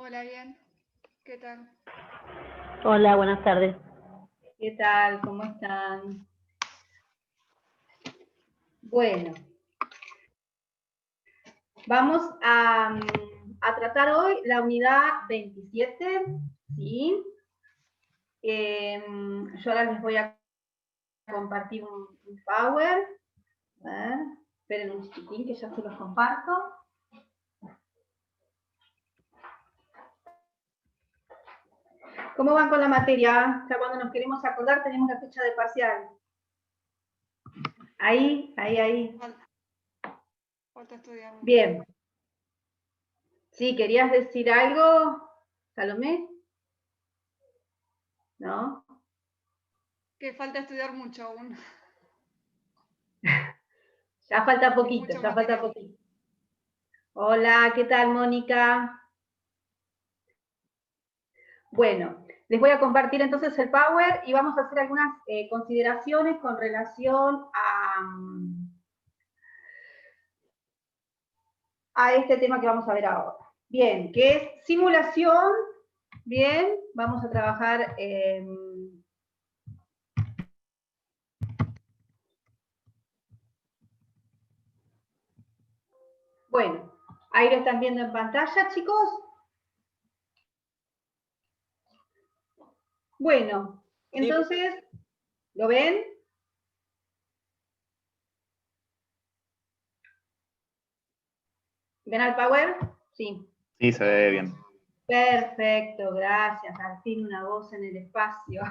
Hola, bien. ¿Qué tal? Hola, buenas tardes. ¿Qué tal? ¿Cómo están? Bueno, vamos a tratar hoy la unidad 27, ¿sí? Yo ahora les voy a compartir un Power. A ver, esperen un chiquitín que ya se los comparto. ¿Cómo van con la materia? Ya cuando nos queremos acordar tenemos la fecha de parcial. Ahí. Falta estudiar. Bien. Sí, ¿querías decir algo, Salomé? ¿No? Que falta estudiar mucho aún. Ya falta poquito, ya falta poquito. Hola, ¿qué tal, Mónica? Bueno, les voy a compartir entonces el Power y vamos a hacer algunas consideraciones con relación a este tema que vamos a ver ahora. Bien, que es simulación. Bien, vamos a trabajar bueno, ahí lo están viendo en pantalla, chicos. Bueno, entonces, ¿lo ven? ¿Ven al Power? Sí. Sí, se ve bien. Perfecto, gracias. Al fin una voz en el espacio.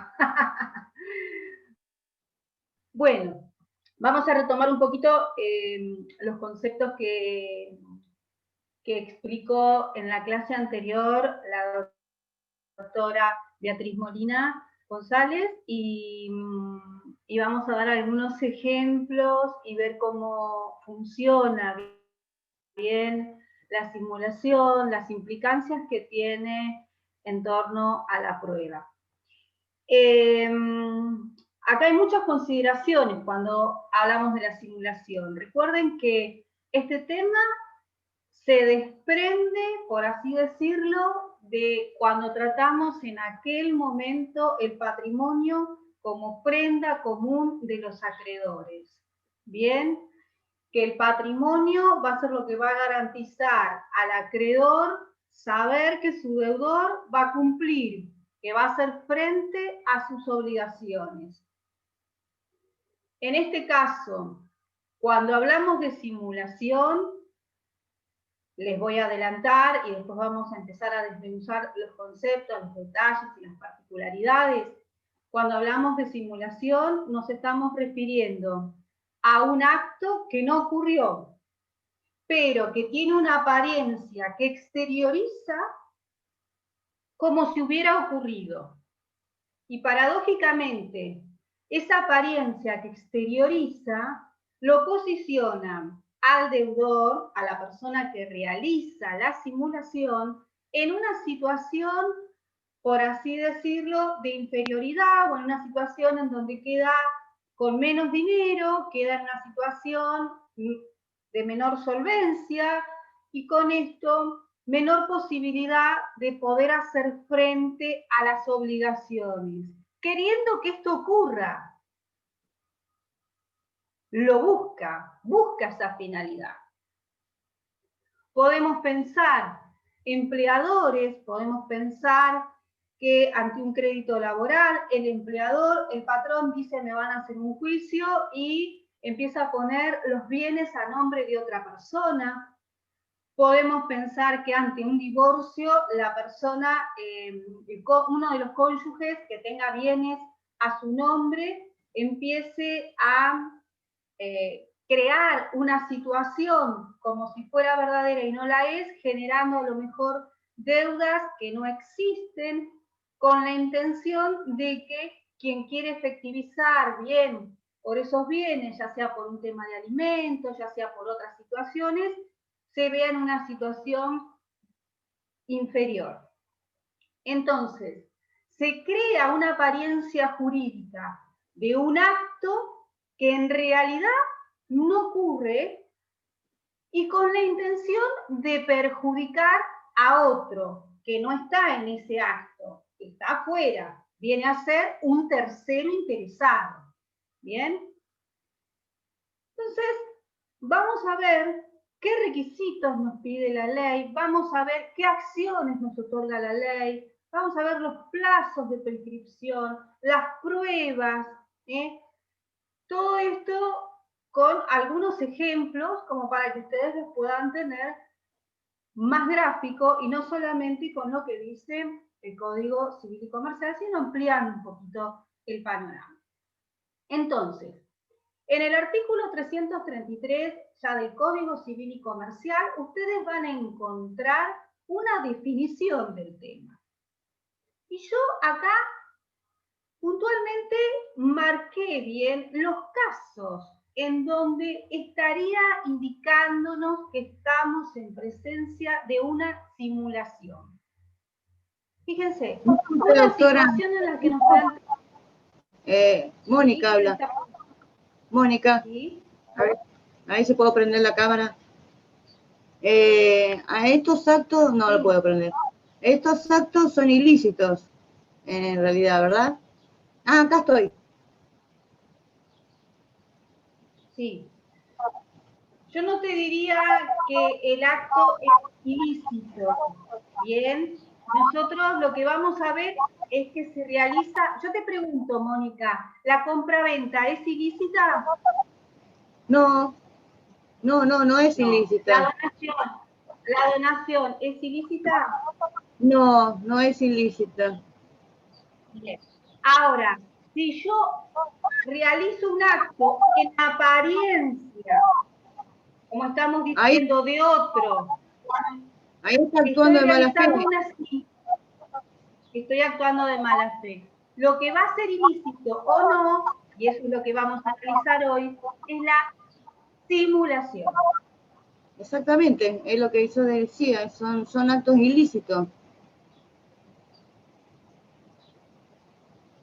Bueno, vamos a retomar un poquito los conceptos que explicó en la clase anterior la doctora Beatriz Molina González y vamos a dar algunos ejemplos y ver cómo funciona bien la simulación, las implicancias que tiene en torno a la prueba. Acá hay muchas consideraciones cuando hablamos de la simulación. Recuerden que este tema se desprende, por así decirlo, de cuando tratamos en aquel momento el patrimonio como prenda común de los acreedores. Bien, que el patrimonio va a ser lo que va a garantizar al acreedor saber que su deudor va a cumplir, que va a hacer frente a sus obligaciones. En este caso, cuando hablamos de simulación, les voy a adelantar y después vamos a empezar a desmenuzar los conceptos, los detalles y las particularidades. Cuando hablamos de simulación, nos estamos refiriendo a un acto que no ocurrió, pero que tiene una apariencia que exterioriza como si hubiera ocurrido. Y paradójicamente, esa apariencia que exterioriza lo posiciona al deudor, a la persona que realiza la simulación, en una situación, por así decirlo, de inferioridad o en una situación en donde queda con menos dinero, queda en una situación de menor solvencia y con esto menor posibilidad de poder hacer frente a las obligaciones, queriendo que esto ocurra. Lo busca esa finalidad. Podemos pensar empleadores, podemos pensar que ante un crédito laboral, el empleador, el patrón dice me van a hacer un juicio y empieza a poner los bienes a nombre de otra persona. Podemos pensar que ante un divorcio, la persona, uno de los cónyuges que tenga bienes a su nombre, empiece a crear una situación como si fuera verdadera y no la es, generando a lo mejor deudas que no existen, con la intención de que quien quiere efectivizar bien por esos bienes, ya sea por un tema de alimentos, ya sea por otras situaciones, se vea en una situación inferior. Entonces, se crea una apariencia jurídica de un acto que en realidad no ocurre y con la intención de perjudicar a otro, que no está en ese acto, que está afuera, viene a ser un tercero interesado. ¿Bien? Entonces, vamos a ver qué requisitos nos pide la ley, vamos a ver qué acciones nos otorga la ley, vamos a ver los plazos de prescripción, las pruebas, todo esto con algunos ejemplos como para que ustedes los puedan tener más gráfico y no solamente con lo que dice el Código Civil y Comercial, sino ampliando un poquito el panorama. Entonces, en el artículo 333 ya del Código Civil y Comercial, ustedes van a encontrar una definición del tema. Y yo acá puntualmente marqué bien los casos en donde estaría indicándonos que estamos en presencia de una simulación. Fíjense, una doctora, situación en la que nos plantean... Mónica ¿Sí? habla. Mónica, ¿Sí? a ver si puedo prender la cámara. A estos actos, no lo puedo prender. Estos actos son ilícitos, en realidad, ¿verdad? Ah, acá estoy. Sí. Yo no te diría que el acto es ilícito, ¿bien? Nosotros lo que vamos a ver es que se realiza... Yo te pregunto, Mónica, ¿la compraventa es ilícita? No es ilícita. ¿La donación es ilícita? No es ilícita. Bien. Ahora, si yo realizo un acto en apariencia, como estamos diciendo, de otro, Ahí está actuando de mala fe. Estoy actuando de mala fe. Lo que va a ser ilícito o no, y eso es lo que vamos a analizar hoy, es la simulación. Exactamente, es lo que yo decía, son actos ilícitos.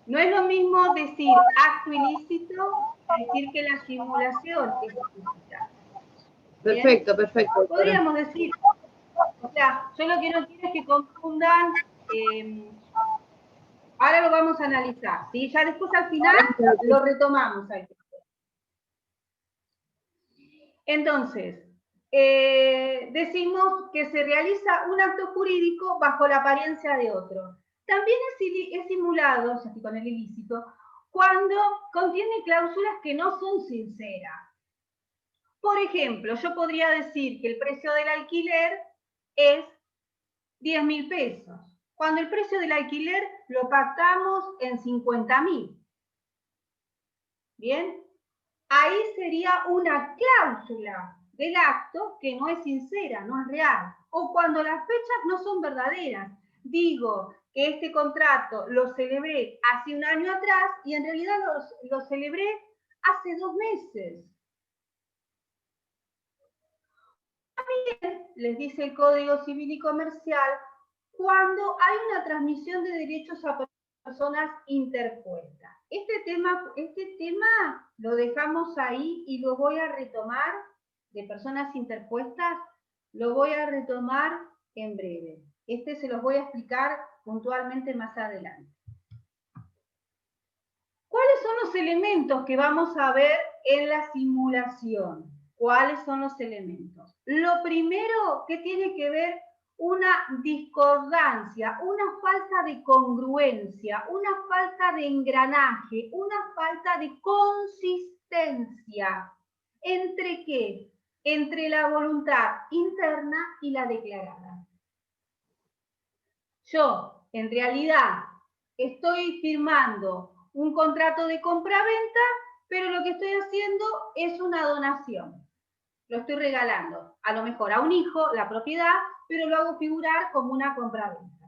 No es lo mismo decir acto ilícito que decir que la simulación es ilícita. Perfecto, perfecto. Podríamos decir, o sea, yo lo que no quiero es que confundan, ahora lo vamos a analizar, ¿sí? Ya después al final lo retomamos aquí. Entonces, decimos que se realiza un acto jurídico bajo la apariencia de otro. También es simulado, ya estoy con el ilícito, cuando contiene cláusulas que no son sinceras. Por ejemplo, yo podría decir que el precio del alquiler es 10.000 pesos, cuando el precio del alquiler lo pactamos en 50.000. ¿Bien? Ahí sería una cláusula del acto que no es sincera, no es real. O cuando las fechas no son verdaderas. Digo que este contrato lo celebré hace un año atrás y en realidad lo celebré hace 2 meses. También les dice el Código Civil y Comercial cuando hay una transmisión de derechos a personas interpuestas. Este tema lo dejamos ahí y lo voy a retomar, de personas interpuestas, lo voy a retomar en breve. Se los voy a explicar puntualmente más adelante. ¿Cuáles son los elementos que vamos a ver en la simulación? ¿Cuáles son los elementos? Lo primero que tiene que ver una discordancia, una falta de congruencia, una falta de engranaje, una falta de consistencia. ¿Entre qué? Entre la voluntad interna y la declarada. Yo, en realidad, estoy firmando un contrato de compraventa, pero lo que estoy haciendo es una donación. Lo estoy regalando, a lo mejor a un hijo, la propiedad, pero lo hago figurar como una compraventa.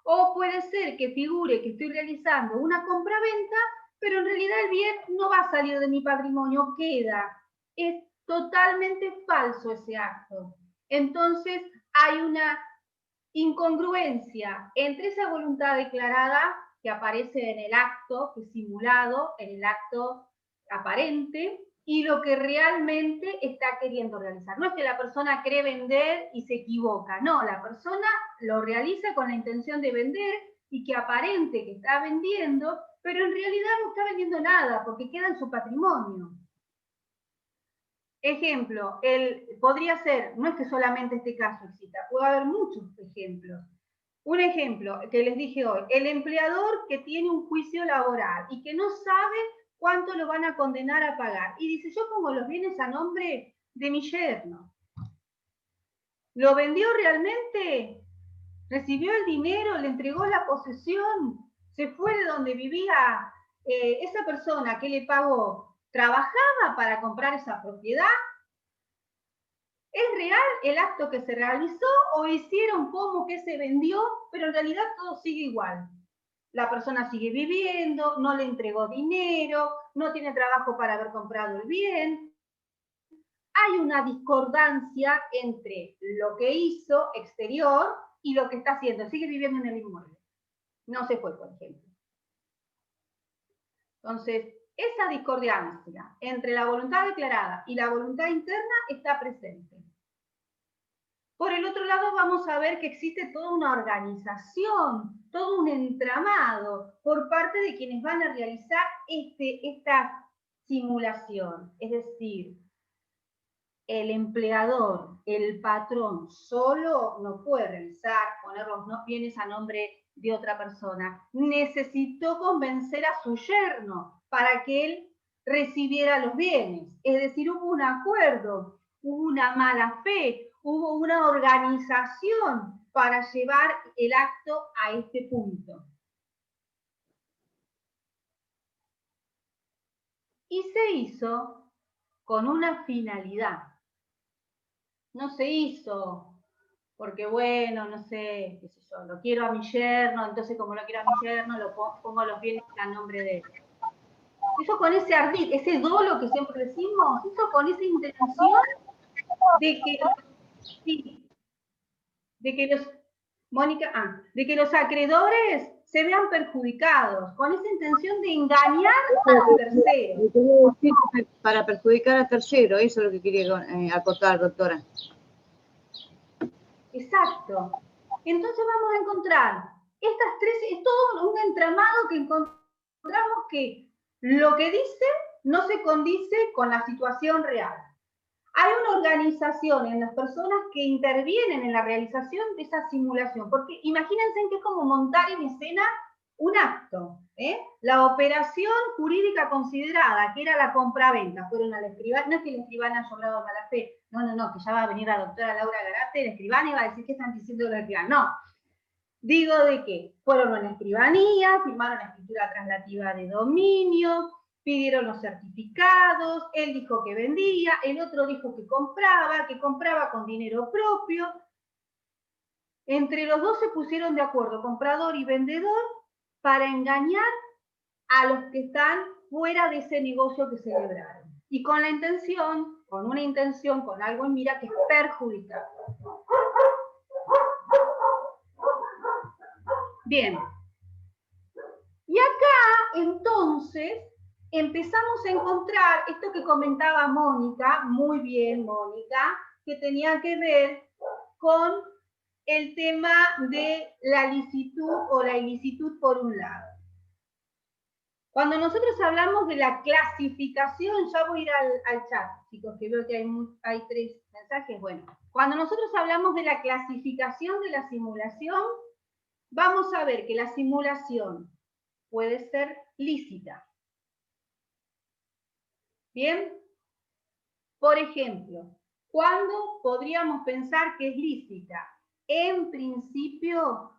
O puede ser que figure que estoy realizando una compraventa, pero en realidad el bien no va a salir de mi patrimonio, queda. Es totalmente falso ese acto. Entonces hay una incongruencia entre esa voluntad declarada que aparece en el acto, que es simulado, en el acto aparente, y lo que realmente está queriendo realizar. No es que la persona cree vender y se equivoca, no, la persona lo realiza con la intención de vender y que aparente que está vendiendo, pero en realidad no está vendiendo nada porque queda en su patrimonio. Ejemplo, podría ser, no es que solamente este caso exista, puede haber muchos ejemplos. Un ejemplo que les dije hoy, el empleador que tiene un juicio laboral y que no sabe cuánto lo van a condenar a pagar. Y dice, yo pongo los bienes a nombre de mi yerno. ¿Lo vendió realmente? ¿Recibió el dinero? ¿Le entregó la posesión? ¿Se fue de donde vivía esa persona que le pagó? ¿Trabajaba para comprar esa propiedad? ¿Es real el acto que se realizó o hicieron como que se vendió, pero en realidad todo sigue igual? La persona sigue viviendo, no le entregó dinero, no tiene trabajo para haber comprado el bien. Hay una discordancia entre lo que hizo exterior y lo que está haciendo. Sigue viviendo en el inmueble. No se fue, por ejemplo. Entonces, esa discordancia entre la voluntad declarada y la voluntad interna está presente. Por el otro lado, vamos a ver que existe toda una organización, todo un entramado por parte de quienes van a realizar esta simulación. Es decir, el empleador, el patrón, solo no puede realizar, poner los bienes a nombre de otra persona. Necesitó convencer a su yerno para que él recibiera los bienes. Es decir, hubo un acuerdo, hubo una mala fe, hubo una organización para llevar el acto a este punto. Y se hizo con una finalidad. No se hizo porque, bueno, no sé, qué sé yo, lo quiero a mi yerno, entonces como lo quiero a mi yerno, lo pongo los bienes a nombre de él. Eso con ese ardid, ese dolo que siempre decimos, eso con esa intención de que, sí, de que los, Mónica, de que los acreedores se vean perjudicados, con esa intención de engañar a los terceros. Para perjudicar a terceros, eso es lo que quería acotar, doctora. Exacto. Entonces vamos a encontrar estas tres, es todo un entramado que encontramos que lo que dice no se condice con la situación real. Hay una organización en las personas que intervienen en la realización de esa simulación, porque imagínense que es como montar en escena un acto. La operación jurídica considerada, que era la compraventa, fueron a la escribana, no es que la escribana haya hablado de mala fe, no, que ya va a venir la doctora Laura Garate, la escribana, y va a decir qué están diciendo los escribanos. No, digo de que fueron a la escribanía, firmaron la escritura traslativa de dominio, pidieron los certificados, él dijo que vendía, el otro dijo que compraba con dinero propio. Entre los dos se pusieron de acuerdo, comprador y vendedor, para engañar a los que están fuera de ese negocio que celebraron. Y con la intención, con algo en mira, que es perjudicar. Bien. Y acá, entonces, empezamos a encontrar esto que comentaba Mónica, muy bien, Mónica, que tenía que ver con el tema de la licitud o la ilicitud por un lado. Cuando nosotros hablamos de la clasificación, ya voy a ir al chat, chicos, que veo que hay 3 mensajes. Bueno, cuando nosotros hablamos de la clasificación de la simulación, vamos a ver que la simulación puede ser lícita. ¿Bien? Por ejemplo, ¿cuándo podríamos pensar que es lícita? En principio,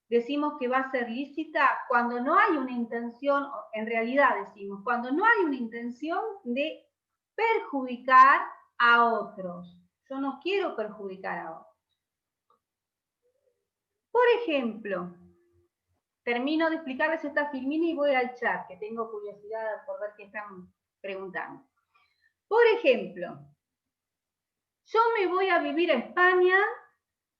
decimos que va a ser lícita cuando no hay una intención, en realidad decimos, cuando no hay una intención de perjudicar a otros. Yo no quiero perjudicar a otros. Por ejemplo, termino de explicarles esta filmina y voy al chat, que tengo curiosidad por ver qué están preguntando. Por ejemplo, yo me voy a vivir a España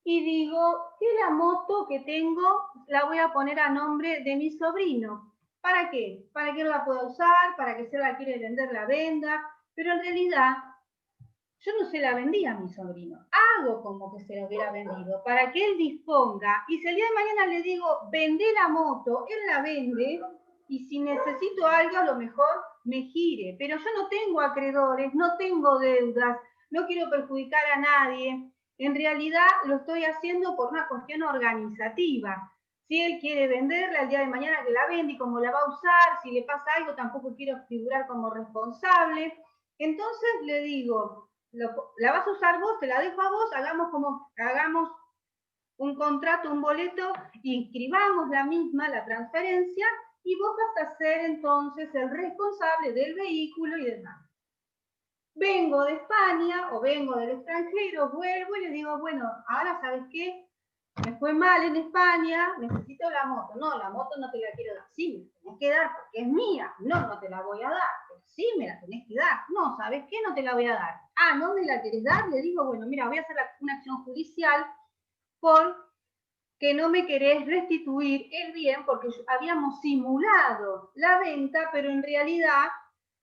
y digo que la moto que tengo la voy a poner a nombre de mi sobrino. ¿Para qué? Para que él la pueda usar, para que si él la quiere vender, la venda. pero en realidad yo no se la vendí a mi sobrino. Hago como que se la hubiera vendido para que él disponga. Y si el día de mañana le digo, vende la moto, él la vende. Y si necesito algo, a lo mejor me gire. Pero yo no tengo acreedores, no tengo deudas, no quiero perjudicar a nadie. En realidad lo estoy haciendo por una cuestión organizativa. Si él quiere venderla el día de mañana, que la vende y cómo la va a usar. Si le pasa algo, tampoco quiero figurar como responsable. Entonces le digo, la vas a usar vos, te la dejo a vos, hagamos un contrato, un boleto, inscribamos la misma, la transferencia, y vos vas a ser entonces el responsable del vehículo y demás. Vengo de España o vengo del extranjero, vuelvo y le digo, bueno, ahora ¿sabes qué? Me fue mal en España, necesito la moto. No, la moto no te la quiero dar. Sí, me la tenés que dar porque es mía. No, no te la voy a dar. Pero sí, me la tenés que dar. No, ¿sabes qué? No te la voy a dar. Ah, ¿no me la querés dar? Le digo, bueno, mira, voy a hacer una acción judicial porque no me querés restituir el bien porque habíamos simulado la venta, pero en realidad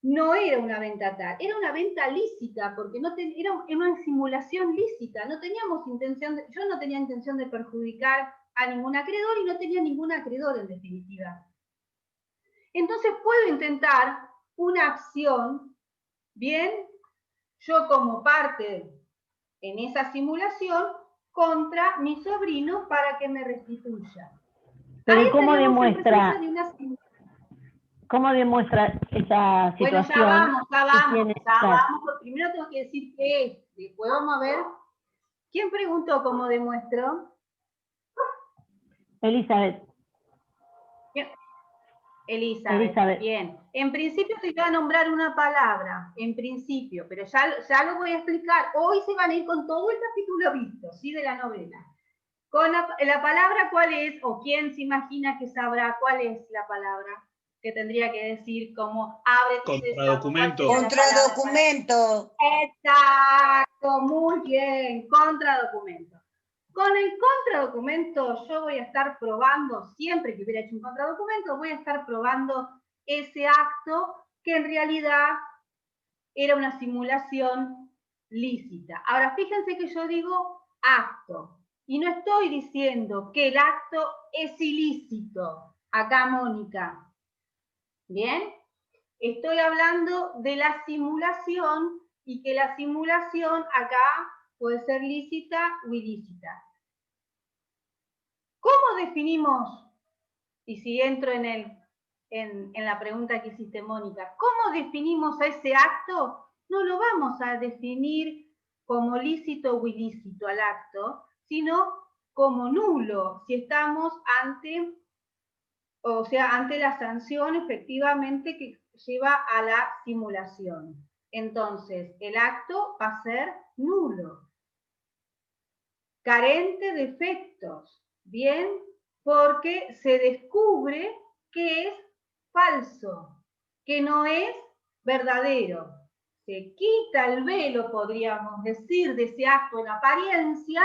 no era una venta tal, era una venta lícita, porque era una simulación lícita, no teníamos intención, yo no tenía intención de perjudicar a ningún acreedor y no tenía ningún acreedor en definitiva. Entonces puedo intentar una acción, bien, yo como parte en esa simulación, contra mi sobrino para que me restituya. Pero Ahí ¿cómo demuestra? De una ¿Cómo demuestra esa situación? Bueno, ya vamos. Primero tengo que decir qué es. Después vamos a ver. ¿Quién preguntó cómo demuestro? Elizabeth. Elizabeth. Bien. En principio te voy a nombrar una palabra. En principio. Pero ya lo voy a explicar. Hoy se van a ir con todo el capítulo visto, ¿sí? De la novela. Con la palabra, ¿cuál es? ¿O quién se imagina que sabrá cuál es la palabra? Que tendría que decir como abre tu contradocumento. Contradocumento. Exacto, muy bien, contradocumento. Con el contradocumento yo voy a estar probando, siempre que hubiera hecho un contradocumento, voy a estar probando ese acto que en realidad era una simulación lícita. Ahora, fíjense que yo digo acto, y no estoy diciendo que el acto es ilícito. Acá, Mónica. ¿Bien? Estoy hablando de la simulación y que la simulación acá puede ser lícita o ilícita. ¿Cómo definimos, y si entro en la pregunta que hiciste, Mónica, cómo definimos a ese acto? No lo vamos a definir como lícito o ilícito al acto, sino como nulo, si estamos ante la sanción efectivamente que lleva a la simulación. Entonces, el acto va a ser nulo, carente de efectos, ¿bien? Porque se descubre que es falso, que no es verdadero. Se quita el velo, podríamos decir, de ese acto en apariencia,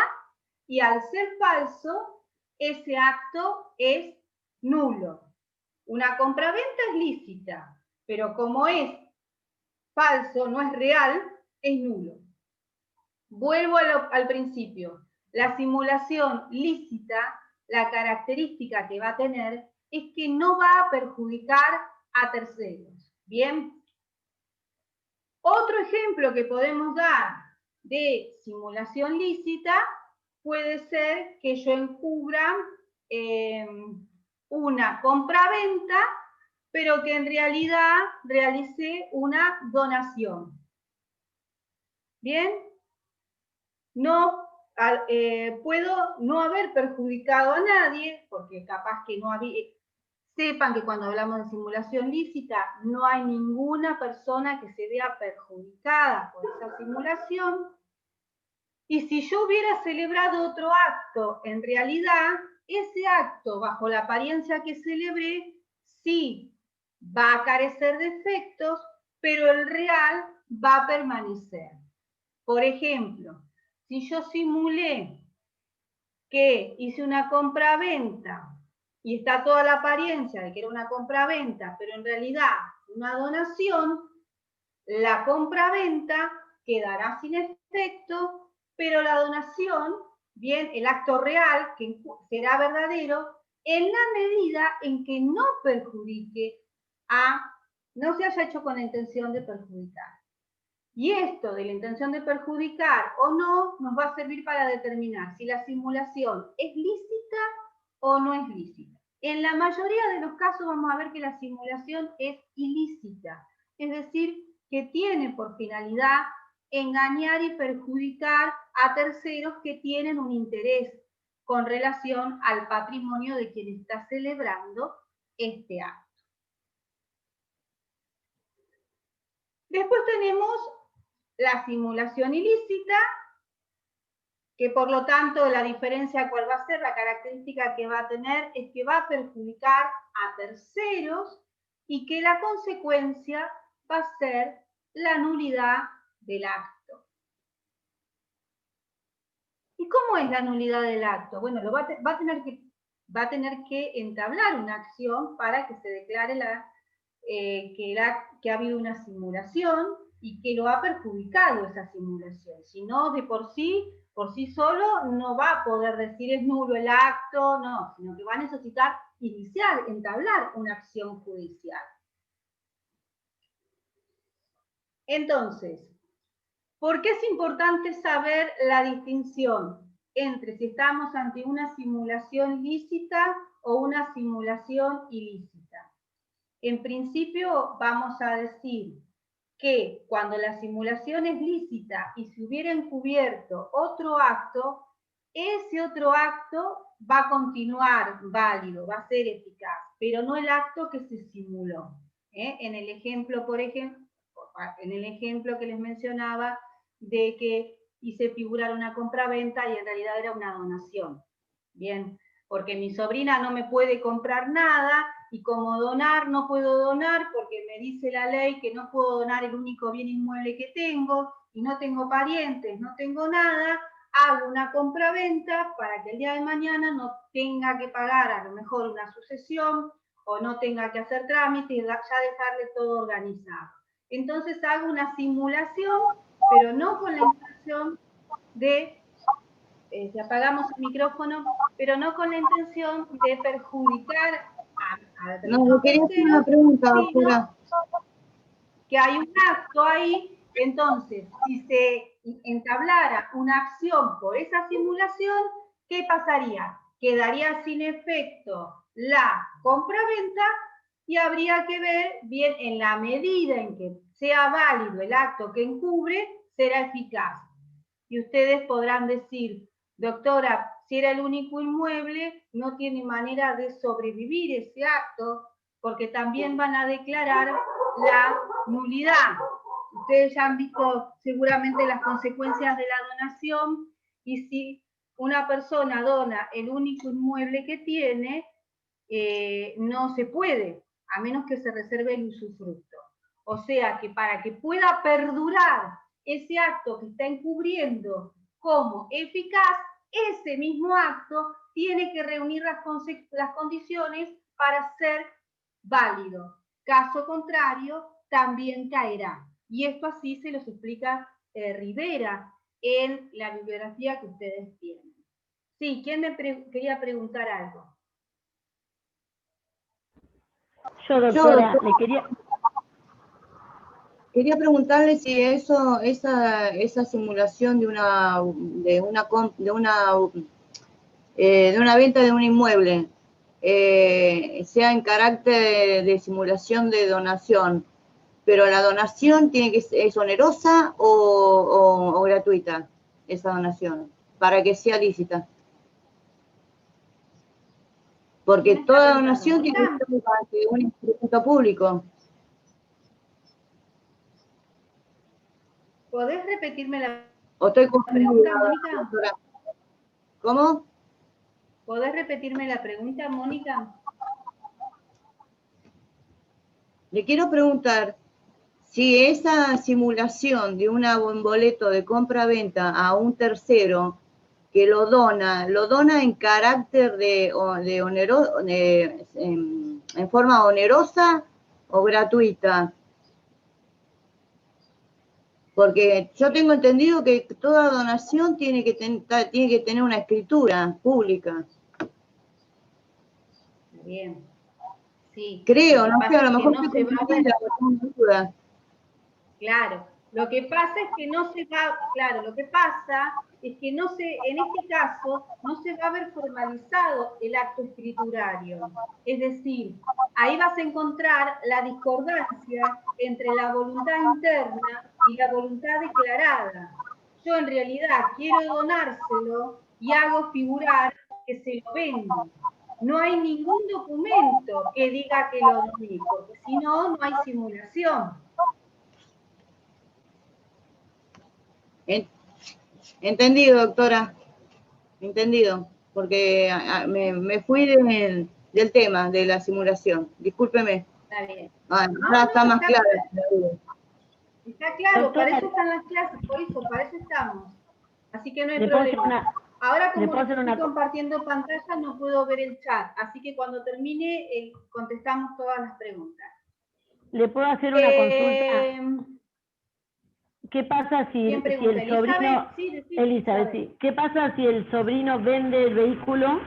y al ser falso, ese acto es nulo. Una compraventa es lícita, pero como es falso, no es real, es nulo. Vuelvo al principio. La simulación lícita, la característica que va a tener es que no va a perjudicar a terceros. ¿Bien? Otro ejemplo que podemos dar de simulación lícita puede ser que yo encubra una compraventa, pero que en realidad realicé una donación. ¿Bien? No, puedo no haber perjudicado a nadie, porque capaz que no había... Sepan que cuando hablamos de simulación lícita, no hay ninguna persona que se vea perjudicada por esa simulación. Y si yo hubiera celebrado otro acto, en realidad, ese acto, bajo la apariencia que celebré, sí va a carecer de efectos, pero el real va a permanecer. Por ejemplo, si yo simulé que hice una compraventa y está toda la apariencia de que era una compraventa, pero en realidad una donación, La compraventa quedará sin efecto, pero la donación, bien, el acto real, que será verdadero, en la medida en que no perjudique no se haya hecho con la intención de perjudicar. Y esto de la intención de perjudicar o no nos va a servir para determinar si la simulación es lícita o no es lícita. En la mayoría de los casos vamos a ver que la simulación es ilícita, es decir, que tiene por finalidad engañar y perjudicar a terceros que tienen un interés con relación al patrimonio de quien está celebrando este acto. Después tenemos la simulación ilícita, que por lo tanto la diferencia cuál va a ser, la característica que va a tener es que va a perjudicar a terceros y que la consecuencia va a ser la nulidad del acto. ¿Y cómo es la nulidad del acto? Bueno, va a tener que entablar una acción para que se declare que ha habido una simulación y que lo ha perjudicado esa simulación. Si no, de por sí solo, no va a poder decir es nulo el acto, no, sino que va a necesitar entablar una acción judicial. Entonces, ¿por qué es importante saber la distinción entre si estamos ante una simulación lícita o una simulación ilícita? En principio vamos a decir que cuando la simulación es lícita y se hubiera encubierto otro acto, ese otro acto va a continuar válido, va a ser eficaz, pero no el acto que se simuló. En el ejemplo, por ejemplo, en el ejemplo que les mencionaba de que hice figurar una compraventa y en realidad era una donación. Bien, porque mi sobrina no me puede comprar nada y como donar no puedo donar porque me dice la ley que no puedo donar el único bien inmueble que tengo y no tengo parientes, no tengo nada, hago una compraventa para que el día de mañana no tenga que pagar a lo mejor una sucesión o no tenga que hacer trámites y ya dejarle todo organizado. Entonces hago una simulación, pero no con la intención de, si apagamos el micrófono, pero no con la intención de perjudicar a No, yo quería hacer una pregunta, doctora. Que hay un acto ahí, entonces, si se entablara una acción por esa simulación, ¿qué pasaría? Quedaría sin efecto la compraventa y habría que ver bien en la medida en que sea válido el acto que encubre, será eficaz. Y ustedes podrán decir, doctora, si era el único inmueble, no tiene manera de sobrevivir ese acto, porque también van a declarar la nulidad. Ustedes ya han visto seguramente las consecuencias de la donación, y si una persona dona el único inmueble que tiene, no se puede, a menos que se reserve el usufructo. O sea que para que pueda perdurar ese acto que está encubriendo como eficaz, ese mismo acto tiene que reunir las condiciones para ser válido. Caso contrario, también caerá. Y esto así se los explica Rivera en la bibliografía que ustedes tienen. Sí, ¿quién me quería preguntar algo? Yo, doctora, le Quería preguntarle si esa simulación de una venta de un inmueble sea en carácter de simulación de donación, pero la donación es onerosa o gratuita, esa donación, para que sea lícita. Porque toda donación tiene que ser ante un instrumento público. ¿Podés repetirme la pregunta, Mónica? ¿Cómo? ¿Podés repetirme la pregunta, Mónica? Le quiero preguntar si esa simulación de un boleto de compra-venta a un tercero que lo dona en carácter en forma onerosa o gratuita. Porque yo tengo entendido que toda donación tiene que tener una escritura pública. Bien. Sí. Creo, Lo que no sé, pasa a lo es que mejor no estoy se va a ver. confundida, pero tengo duda. Claro, lo que pasa es que no se va, claro, lo que pasa es que no se, en este caso, no se va a ver formalizado el acto escriturario. Es decir, ahí vas a encontrar la discordancia entre la voluntad interna y la voluntad declarada. Yo en realidad quiero donárselo y hago figurar que se lo vendo. No hay ningún documento que diga que lo doné, porque si no, no hay simulación. Entendido, doctora. Entendido. Porque me fui del tema, de la simulación. Discúlpeme. Está bien. Ahora está más claro. Está claro, Doctora, para eso están las clases, por eso, para eso estamos. Así que no hay ¿le puedo hacer problema. Ahora, le como puedo hacer estoy una compartiendo pantalla, no puedo ver el chat. Así que cuando termine, contestamos todas las preguntas. ¿Le puedo hacer una consulta? ¿Qué pasa si ¿Quién pregunta? el sobrino, Sí, decime, Elizabeth, sí. ¿Qué pasa si el sobrino vende el vehículo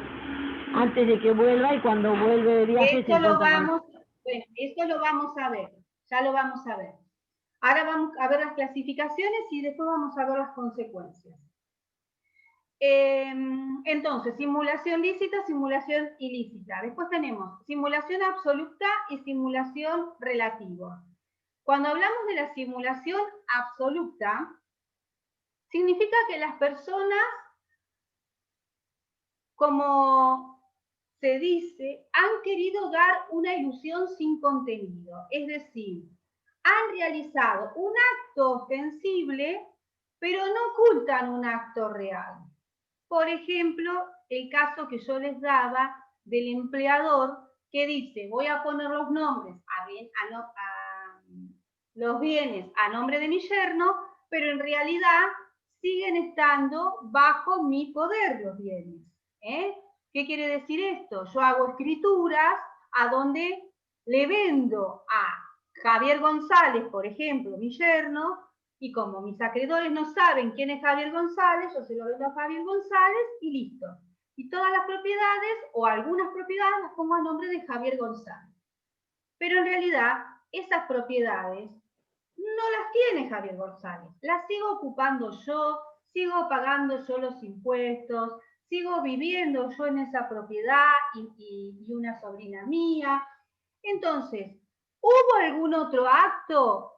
antes de que vuelva y cuando vuelve de viaje se Eso lo encuentra con... vamos, bueno, eso lo vamos a ver, ya lo vamos a ver. Ahora vamos a ver las clasificaciones y después vamos a ver las consecuencias. Entonces, simulación lícita, simulación ilícita. Después tenemos simulación absoluta y simulación relativa. Cuando hablamos de la simulación absoluta, significa que las personas, como se dice, han querido dar una ilusión sin contenido. Es decir, han realizado un acto ostensible, pero no ocultan un acto real. Por ejemplo, el caso que yo les daba del empleador que dice, voy a poner los nombres los bienes a nombre de mi yerno, pero en realidad siguen estando bajo mi poder los bienes. ¿Qué quiere decir esto? Yo hago escrituras a donde le vendo a Javier González, por ejemplo, mi yerno, y como mis acreedores no saben quién es Javier González, yo se lo vendo a Javier González y listo. Y todas las propiedades, o algunas propiedades, las pongo a nombre de Javier González. Pero en realidad, esas propiedades no las tiene Javier González. Las sigo ocupando yo, sigo pagando yo los impuestos, sigo viviendo yo en esa propiedad y una sobrina mía. Entonces, ¿hubo algún otro acto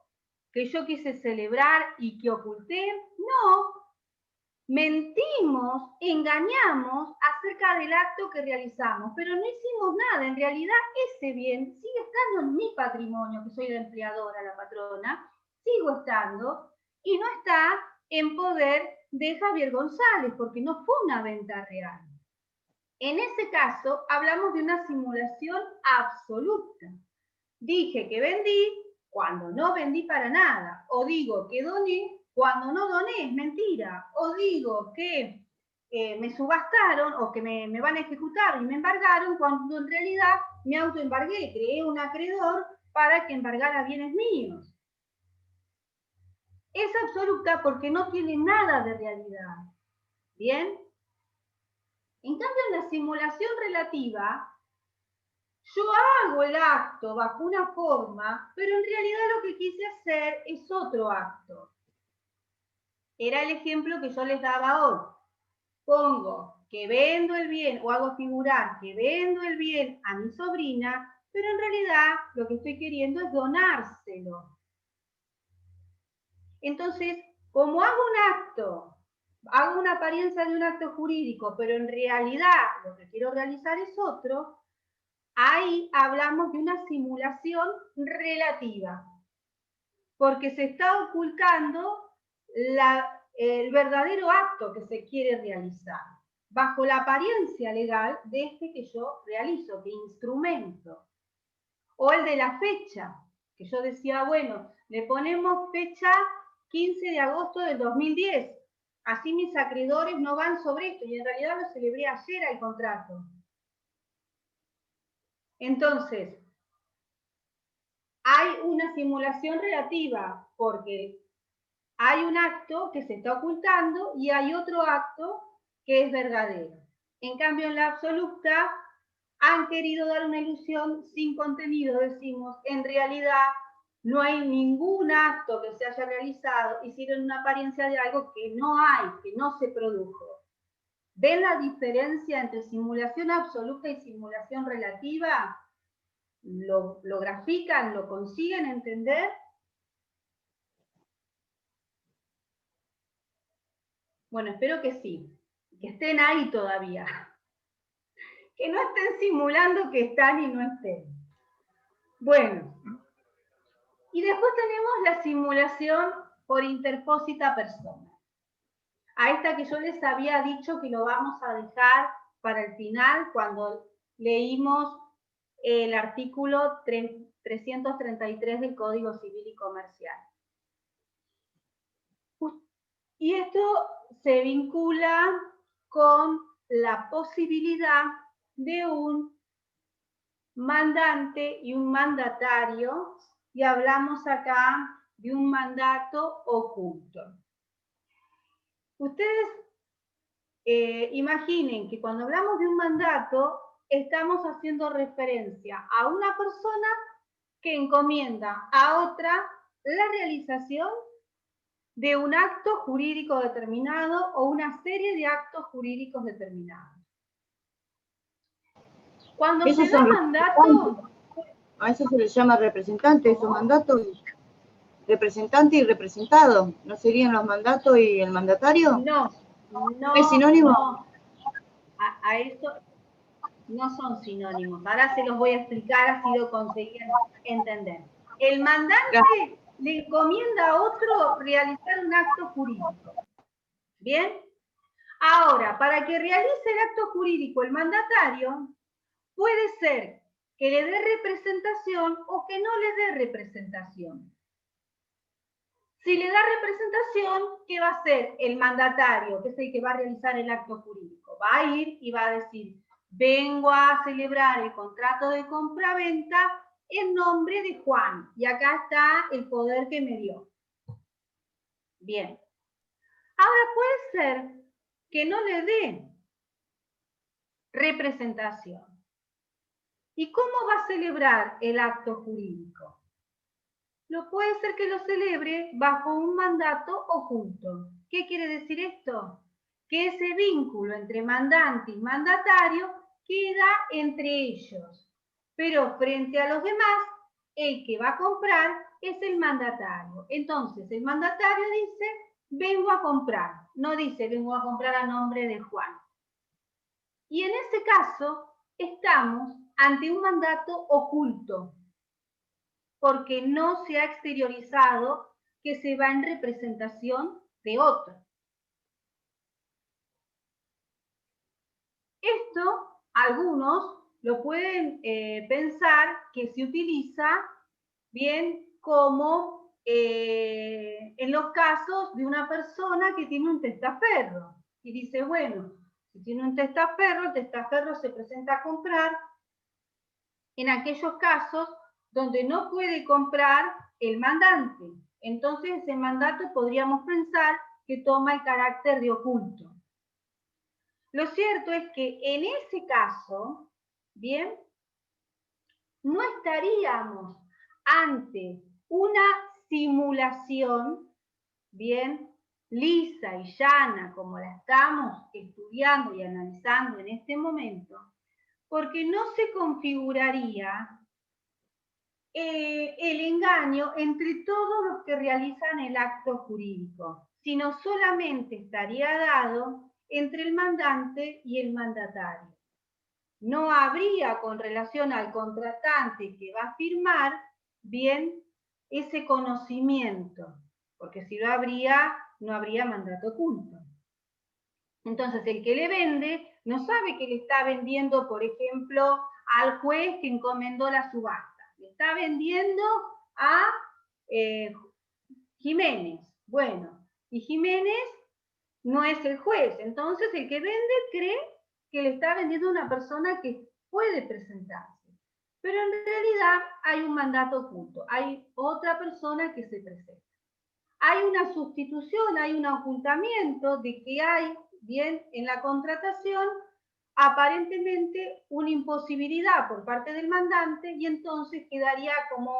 que yo quise celebrar y que oculté? No. Mentimos, engañamos acerca del acto que realizamos, pero no hicimos nada. En realidad, ese bien sigue estando en mi patrimonio, que soy la empleadora, la patrona, sigo estando, y no está en poder de Javier González, porque no fue una venta real. En ese caso, hablamos de una simulación absoluta. Dije que vendí cuando no vendí para nada, o digo que doné cuando no doné, es mentira, o digo que me subastaron o que me van a ejecutar y me embargaron cuando en realidad me autoembargué, creé un acreedor para que embargara bienes míos. Es absoluta porque no tiene nada de realidad. ¿Bien? En cambio, en la simulación relativa, yo hago el acto bajo una forma, pero en realidad lo que quise hacer es otro acto. Era el ejemplo que yo les daba hoy. Pongo que vendo el bien o hago figurar que vendo el bien a mi sobrina, pero en realidad lo que estoy queriendo es donárselo. Entonces, como hago un acto, hago una apariencia de un acto jurídico, pero en realidad lo que quiero realizar es otro, ahí hablamos de una simulación relativa, porque se está ocultando el verdadero acto que se quiere realizar, bajo la apariencia legal de este que yo realizo, que instrumento. O el de la fecha, que yo decía, bueno, le ponemos fecha 15 de agosto del 2010, así mis acreedores no van sobre esto, y en realidad lo celebré ayer al contrato. Entonces, hay una simulación relativa, porque hay un acto que se está ocultando y hay otro acto que es verdadero. En cambio, en la absoluta han querido dar una ilusión sin contenido. Decimos, en realidad no hay ningún acto que se haya realizado, hicieron una apariencia de algo que no hay, que no se produjo. ¿Ven la diferencia entre simulación absoluta y simulación relativa? ¿Lo grafican? ¿Lo consiguen entender? Bueno, espero que sí, que estén ahí todavía. Que no estén simulando que están y no estén. Bueno, y después tenemos la simulación por interpósita persona. A esta que yo les había dicho que lo vamos a dejar para el final cuando leímos el artículo 333 del Código Civil y Comercial. Y esto se vincula con la posibilidad de un mandante y un mandatario, y hablamos acá de un mandato oculto. Ustedes imaginen que cuando hablamos de un mandato, estamos haciendo referencia a una persona que encomienda a otra la realización de un acto jurídico determinado o una serie de actos jurídicos determinados. Cuando se da mandato... A eso se le llama representante, esos mandatos. Representante y representado. ¿No serían los mandatos y el mandatario? No, ¿Es sinónimo? No. A eso no son sinónimos. Ahora se los voy a explicar, así lo conseguían entender. El mandante le encomienda a otro realizar un acto jurídico. ¿Bien? Ahora, para que realice el acto jurídico el mandatario, puede ser que le dé representación o que no le dé representación. Si le da representación, ¿qué va a hacer el mandatario, que es el que va a realizar el acto jurídico? Va a ir y va a decir, vengo a celebrar el contrato de compraventa en nombre de Juan. Y acá está el poder que me dio. Bien. Ahora puede ser que no le dé representación. ¿Y cómo va a celebrar el acto jurídico? No puede ser que lo celebre bajo un mandato oculto. ¿Qué quiere decir esto? Que ese vínculo entre mandante y mandatario queda entre ellos. Pero frente a los demás, el que va a comprar es el mandatario. Entonces, el mandatario dice, vengo a comprar. No dice, vengo a comprar a nombre de Juan. Y en ese caso, estamos ante un mandato oculto, porque no se ha exteriorizado que se va en representación de otro. Esto, algunos lo pueden pensar que se utiliza bien como en los casos de una persona que tiene un testaferro. Y dice, bueno, si tiene un testaferro, el testaferro se presenta a comprar en aquellos casos donde no puede comprar el mandante. Entonces, ese mandato podríamos pensar que toma el carácter de oculto. Lo cierto es que en ese caso, bien, no estaríamos ante una simulación, bien, lisa y llana, como la estamos estudiando y analizando en este momento, porque no se configuraría el engaño entre todos los que realizan el acto jurídico, sino solamente estaría dado entre el mandante y el mandatario. No habría con relación al contratante que va a firmar, bien, ese conocimiento, porque si lo habría, no habría mandato oculto. Entonces, el que le vende no sabe que le está vendiendo, por ejemplo, al juez que encomendó la subasta. Le está vendiendo a Jiménez. Bueno, y Jiménez no es el juez. Entonces, el que vende cree que le está vendiendo a una persona que puede presentarse. Pero en realidad hay un mandato oculto. Hay otra persona que se presenta. hay una sustitución, hay un ocultamiento de que hay, bien, en la contratación, aparentemente una imposibilidad por parte del mandante y entonces quedaría como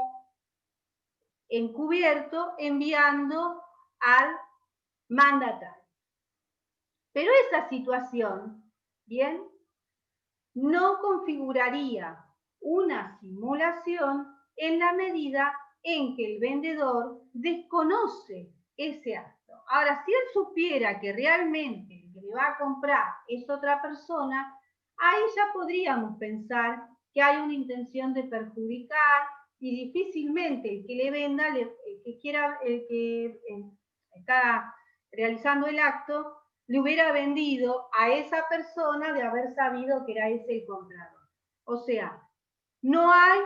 encubierto enviando al mandatario. Pero esa situación, bien, no configuraría una simulación en la medida en que el vendedor desconoce ese acto. Ahora, si él supiera que realmente el que le va a comprar es otra persona, ahí ya podríamos pensar que hay una intención de perjudicar y difícilmente el que le venda, el que está realizando el acto, le hubiera vendido a esa persona de haber sabido que era ese el comprador. O sea, no hay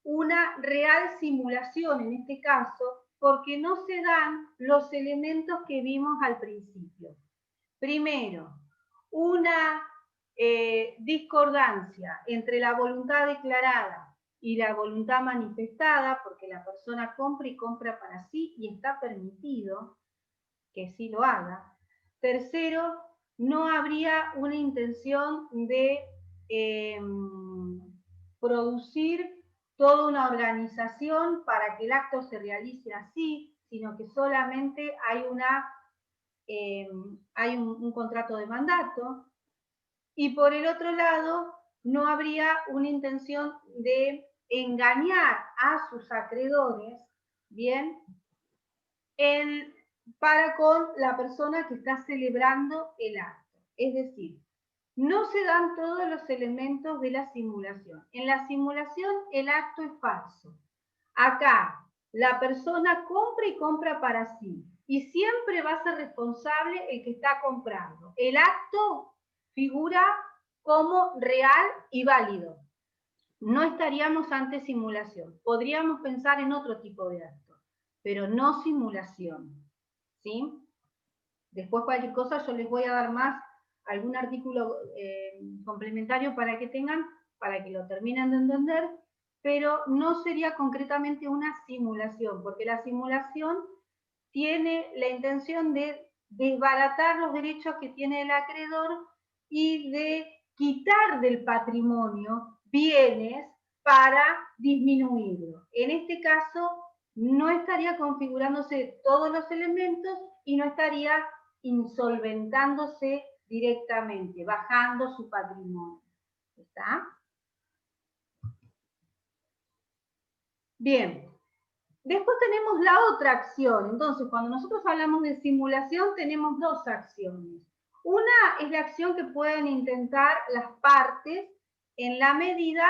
una real simulación en este caso porque no se dan los elementos que vimos al principio. Primero, una discordancia entre la voluntad declarada y la voluntad manifestada, porque la persona compra y compra para sí y está permitido que sí lo haga. Tercero, no habría una intención de producir toda una organización para que el acto se realice así, sino que solamente hay, un contrato de mandato. Y por el otro lado, no habría una intención de engañar a sus acreedores, ¿bien? Para con la persona que está celebrando el acto. Es decir, no se dan todos los elementos de la simulación. En la simulación el acto es falso. Acá la persona compra y compra para sí. Y siempre va a ser responsable el que está comprando. El acto figura como real y válido. No estaríamos ante simulación. Podríamos pensar en otro tipo de acto, pero no simulación. ¿Sí? Después cualquier cosa yo les voy a dar más algún artículo complementario para que tengan, para que lo terminen de entender, pero no sería concretamente una simulación, porque la simulación tiene la intención de desbaratar los derechos que tiene el acreedor y de quitar del patrimonio bienes para disminuirlo. En este caso, no estaría configurándose todos los elementos y no estaría insolventándose directamente, bajando su patrimonio. ¿Está? Bien. Después tenemos la otra acción. Entonces, cuando nosotros hablamos de simulación, tenemos dos acciones. Una es la acción que pueden intentar las partes en la medida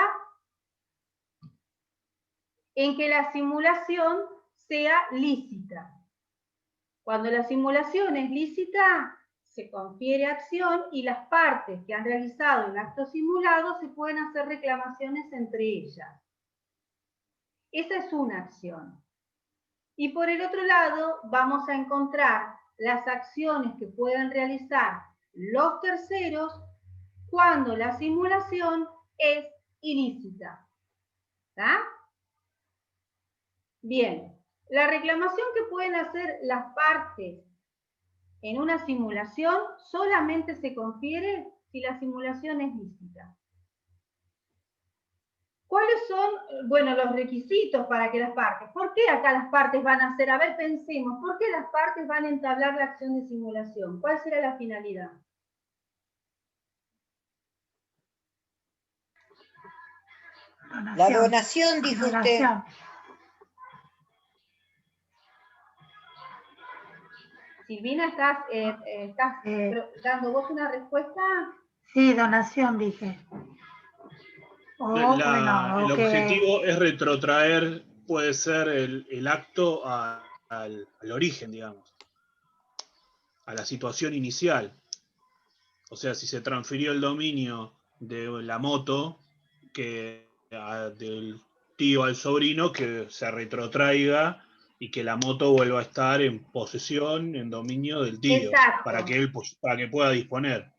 en que la simulación sea lícita. Cuando la simulación es lícita, se confiere acción y las partes que han realizado el acto simulado se pueden hacer reclamaciones entre ellas. Esa es una acción. Y por el otro lado, vamos a encontrar las acciones que pueden realizar los terceros cuando la simulación es ilícita. ¿Está? Bien, la reclamación que pueden hacer las partes en una simulación solamente se confiere si la simulación es lícita. ¿Cuáles son, bueno, los requisitos para que las partes? ¿Por qué acá las partes van a hacer? A ver, pensemos, ¿por qué las partes van a entablar la acción de simulación? ¿Cuál será la finalidad? La donación, dijo usted. Silvina, ¿estás dando vos una respuesta? Sí, donación, dije. El objetivo es retrotraer, puede ser el acto al origen, digamos, a la situación inicial. O sea, si se transfirió el dominio de la moto del tío al sobrino, que se retrotraiga y que la moto vuelva a estar en posesión, en dominio del tío. Exacto. para que pueda disponer.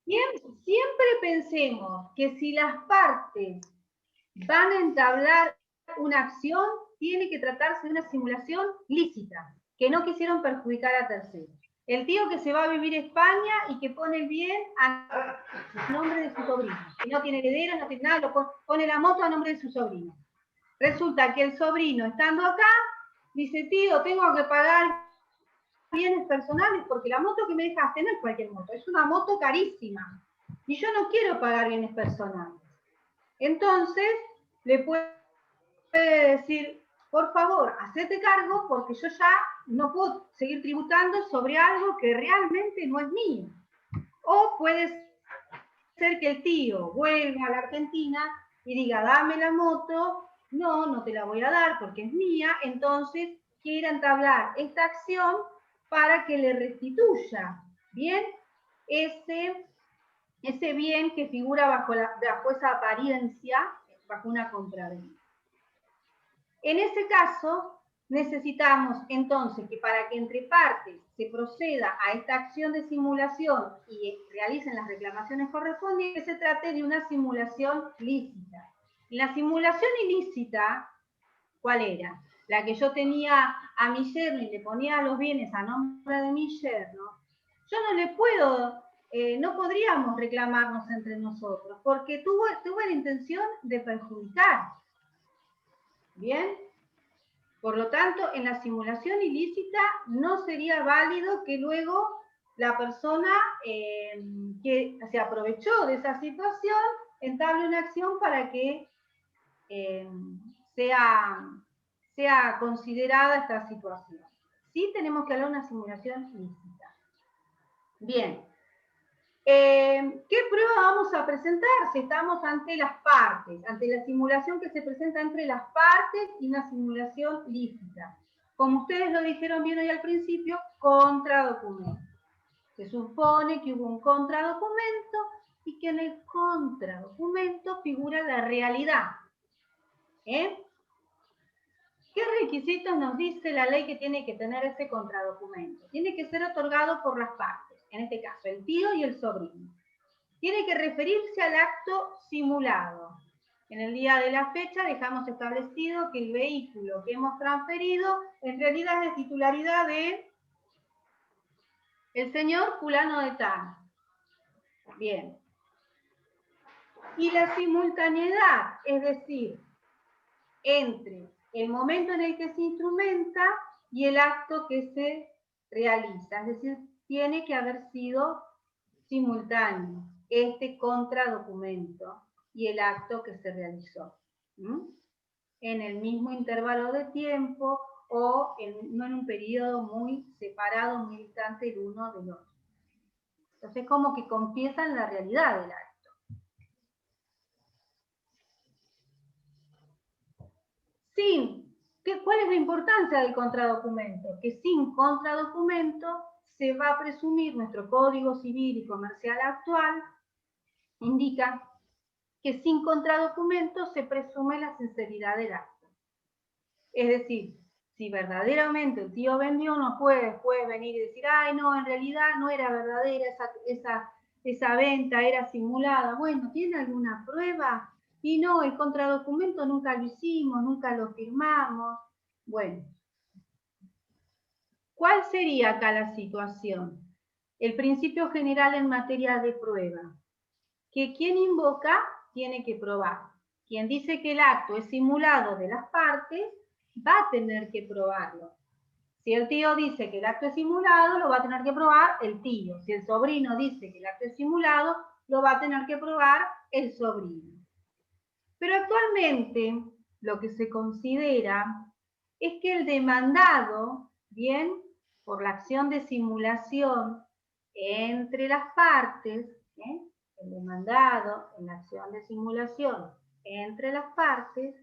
Siempre pensemos que si las partes van a entablar una acción, tiene que tratarse de una simulación lícita, que no quisieron perjudicar a terceros. El tío que se va a vivir a España y que pone el bien a nombre de su sobrino. Y no tiene herederos, no tiene nada, pone la moto a nombre de su sobrino. Resulta que el sobrino, estando acá, dice, tío, tengo que pagar bienes personales porque la moto que me dejaste no es cualquier moto, es una moto carísima. Y yo no quiero pagar bienes personales. Entonces, le puede decir, por favor, hacete cargo porque yo ya no puedo seguir tributando sobre algo que realmente no es mío. O puede ser que el tío vuelva a la Argentina y diga, dame la moto, no, no te la voy a dar porque es mía, entonces quiera entablar esta acción para que le restituya, ¿bien? Ese bien que figura bajo esa apariencia, bajo una compraventa. En ese caso, necesitamos entonces que para que entre partes se proceda a esta acción de simulación y realicen las reclamaciones correspondientes, se trate de una simulación lícita. La simulación ilícita, ¿cuál era? La que yo tenía a mi yerno y le ponía los bienes a nombre de mi yerno. Yo no le puedo, no podríamos reclamarnos entre nosotros, porque tuve la intención de perjudicar. ¿Bien? Por lo tanto, en la simulación ilícita no sería válido que luego la persona que se aprovechó de esa situación entable una acción para que sea considerada esta situación. Sí tenemos que hablar de una simulación ilícita. Bien. ¿Qué prueba vamos a presentar si estamos ante las partes, ante la simulación que se presenta entre las partes y una simulación lícita? Como ustedes lo dijeron bien hoy al principio, contradocumento. Se supone que hubo un contradocumento y que en el contradocumento figura la realidad. ¿Qué requisitos nos dice la ley que tiene que tener ese contradocumento? Tiene que ser otorgado por las partes. En este caso, el tío y el sobrino. Tiene que referirse al acto simulado. En el día de la fecha dejamos establecido que el vehículo que hemos transferido en realidad es de titularidad de el señor fulano de tal. Bien. Y la simultaneidad, es decir, entre el momento en el que se instrumenta y el acto que se realiza. Es decir, tiene que haber sido simultáneo este contradocumento y el acto que se realizó. En el mismo intervalo de tiempo o no en un periodo muy separado, muy distante el uno del otro. Entonces, como que confiesan la realidad del acto. ¿Cuál es la importancia del contradocumento? Que sin contradocumento se va a presumir, nuestro Código Civil y Comercial actual indica que sin contradocumento se presume la sinceridad del acto. Es decir, si verdaderamente el tío vendió, no puede después venir y decir, ay no, en realidad no era verdadera esa venta, era simulada. Bueno, ¿tiene alguna prueba? Y no, el contradocumento nunca lo hicimos, nunca lo firmamos. Bueno, ¿cuál sería acá la situación? El principio general en materia de prueba, que quien invoca tiene que probar. Quien dice que el acto es simulado de las partes, va a tener que probarlo. Si el tío dice que el acto es simulado, lo va a tener que probar el tío. Si el sobrino dice que el acto es simulado, lo va a tener que probar el sobrino. Pero actualmente lo que se considera es que el demandado, bien, por la acción de simulación entre las partes, el demandado en la acción de simulación entre las partes,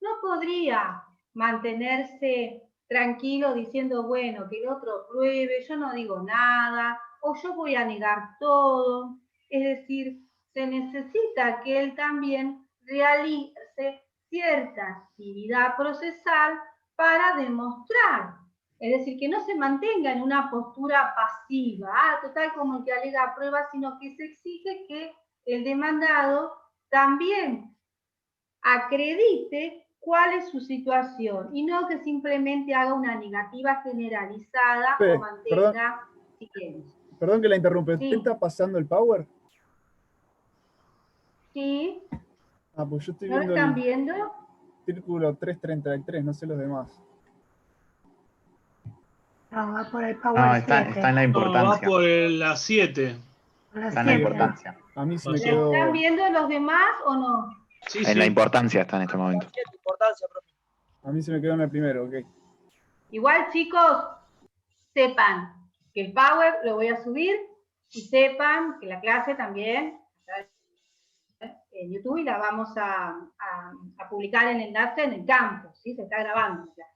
no podría mantenerse tranquilo diciendo, bueno, que el otro pruebe, yo no digo nada, o yo voy a negar todo. Es decir, se necesita que él también realice cierta actividad procesal para demostrar. Es decir, que no se mantenga en una postura pasiva, total como el que alega pruebas, sino que se exige que el demandado también acredite cuál es su situación y no que simplemente haga una negativa generalizada Pe, o mantenga silencio. Perdón que la interrumpe. Sí. ¿Usted está pasando el power? ¿Sí? Ah, pues yo estoy ¿No lo viendo están el viendo? círculo 333, no sé los demás. No, va por el Power No, está 7. en la No, va importancia. por la 7. La Está en la 7. importancia. A mí se me ¿La ¿La quedó... están viendo los demás o no? Sí, En la sí. importancia está en este momento. A mí se me quedó en el primero, ok. Igual, chicos, sepan que el Power lo voy a subir y sepan que la clase también está en YouTube y la vamos a publicar en enlace en el campus, ¿sí? Se está grabando la clase.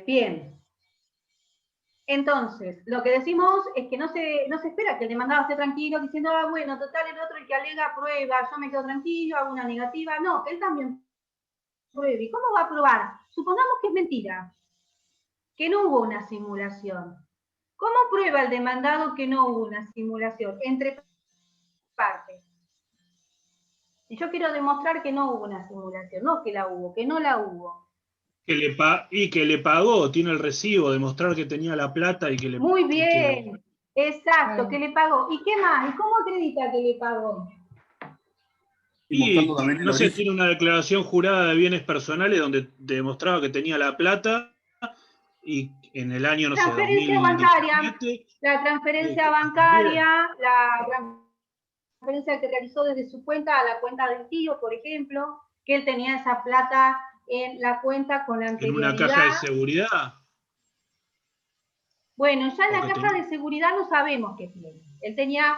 Bien. Entonces, lo que decimos es que no se espera que el demandado esté tranquilo diciendo, ah, bueno, total, el otro, el que alega, prueba, yo me quedo tranquilo, hago una negativa. No, él también pruebe. ¿Y cómo va a probar? Supongamos que es mentira, que no hubo una simulación. ¿Cómo prueba el demandado que no hubo una simulación? Entre partes. Si yo quiero demostrar que no hubo una simulación, no que la hubo, que no la hubo. Que le pagó, tiene el recibo, demostrar que tenía la plata y que le... Muy y bien, exacto, Bueno. que le pagó. ¿Y qué más? ¿Y cómo acredita que le pagó? Y, no sé, tiene una declaración jurada de bienes personales donde demostraba que tenía la plata y en el año, no sé, Transferencia bancaria, 2017... la transferencia también. bancaria, la transferencia que realizó desde su cuenta a la cuenta del tío, por ejemplo, que él tenía esa plata en la cuenta con En anterioridad. una caja de seguridad. Bueno, ya en la Porque caja de seguridad no sabemos qué tiene. Él tenía,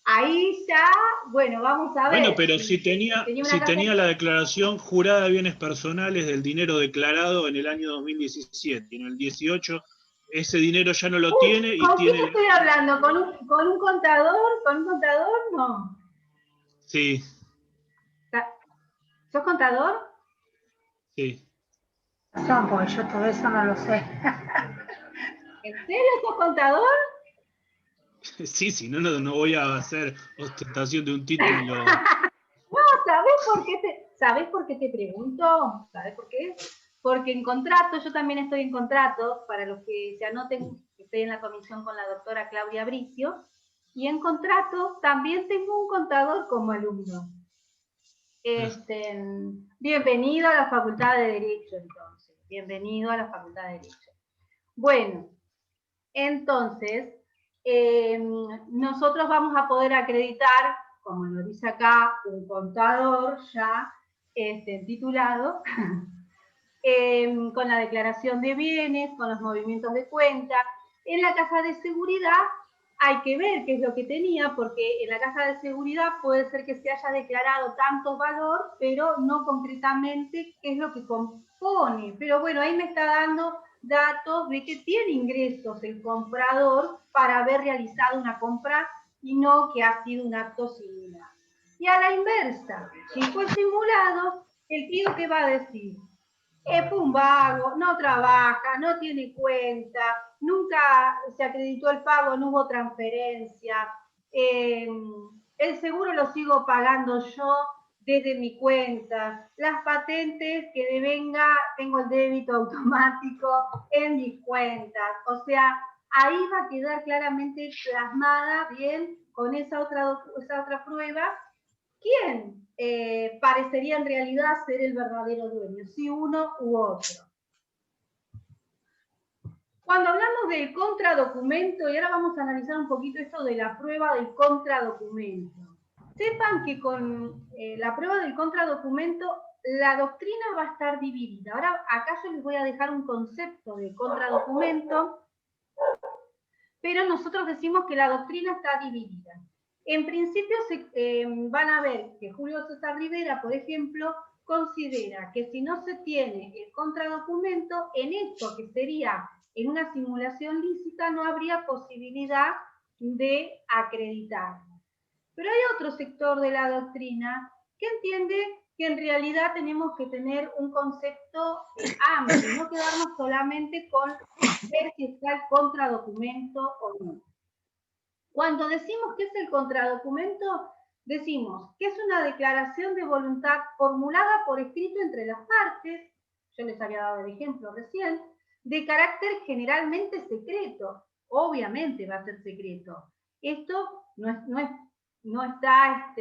ahí ya, bueno, vamos a ver. Bueno, pero si tenía la declaración jurada de bienes personales del dinero declarado en el año 2017, y en el 18 ese dinero ya no lo tiene y ¿Con tiene... quién estoy hablando? ¿Con un contador? ¿Con un contador? No. Sí, ¿Sos contador? sí. No, porque yo todo eso no lo sé. ¿En serio sos contador? Sí, si no, no voy a hacer ostentación de un título. No, ¿sabés por qué te pregunto? ¿Sabés por qué? Porque en contrato, yo también estoy en contrato, para los que se anoten, estoy en la comisión con la doctora Claudia Bricio, y en contrato también tengo un contador como alumno. Bienvenido a la Facultad de Derecho, entonces. Bienvenido a la Facultad de Derecho. Bueno, entonces, nosotros vamos a poder acreditar, como lo dice acá, un contador ya titulado, con la declaración de bienes, con los movimientos de cuenta. En la caja de seguridad hay que ver qué es lo que tenía, porque en la caja de seguridad puede ser que se haya declarado tanto valor, pero no concretamente qué es lo que compone. Pero bueno, ahí me está dando datos de que tiene ingresos el comprador para haber realizado una compra y no que ha sido un acto similar. Y a la inversa, si fue simulado, el tío ¿qué va a decir? Fue un vago, no trabaja, no tiene cuenta, nunca se acreditó el pago, no hubo transferencia, el seguro lo sigo pagando yo desde mi cuenta, las patentes que devenga, tengo el débito automático en mis cuentas, o sea, ahí va a quedar claramente plasmada bien con esa otra prueba, ¿quién parecería en realidad ser el verdadero dueño? Si uno u otro. Cuando hablamos del contradocumento, y ahora vamos a analizar un poquito esto de la prueba del contradocumento. Sepan que con la prueba del contradocumento, la doctrina va a estar dividida. Ahora, acá yo les voy a dejar un concepto de contradocumento, pero nosotros decimos que la doctrina está dividida. En principio van a ver que Julio César Rivera, por ejemplo, considera que si no se tiene el contradocumento, en esto que sería en una simulación lícita, no habría posibilidad de acreditar. Pero hay otro sector de la doctrina que entiende que en realidad tenemos que tener un concepto amplio, no quedarnos solamente con ver si está el contradocumento o no. Cuando decimos que es el contradocumento, decimos que es una declaración de voluntad formulada por escrito entre las partes, yo les había dado el ejemplo recién, de carácter generalmente secreto. Obviamente va a ser secreto. Esto no está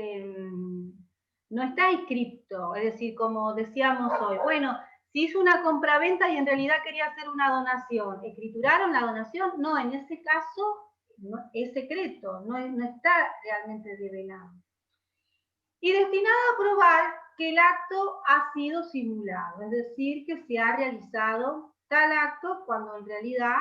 escrito, es decir, como decíamos hoy, bueno, si hizo una compraventa y en realidad quería hacer una donación, ¿escrituraron la donación? No, en ese caso es secreto, no está realmente revelado. Y destinado a probar que el acto ha sido simulado, es decir, que se ha realizado tal acto cuando en realidad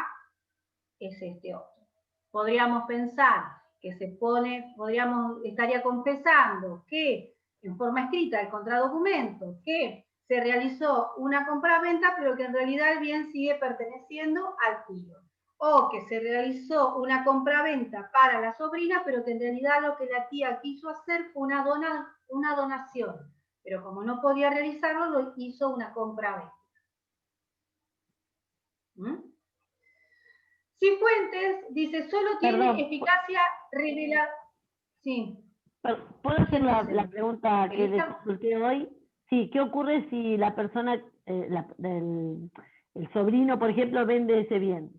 es este otro. Podríamos pensar que estaría confesando que en forma escrita el contradocumento, que se realizó una compraventa, pero que en realidad el bien sigue perteneciendo al tío. O que se realizó una compraventa para la sobrina, pero que en realidad lo que la tía quiso hacer fue una donación. Pero como no podía realizarlo, lo hizo una compraventa. Cifuentes dice, solo tiene eficacia reveladora. Sí. ¿Puedo hacer la pregunta que le consulté hoy? Sí, ¿qué ocurre si la persona, el sobrino, por ejemplo, vende ese bien?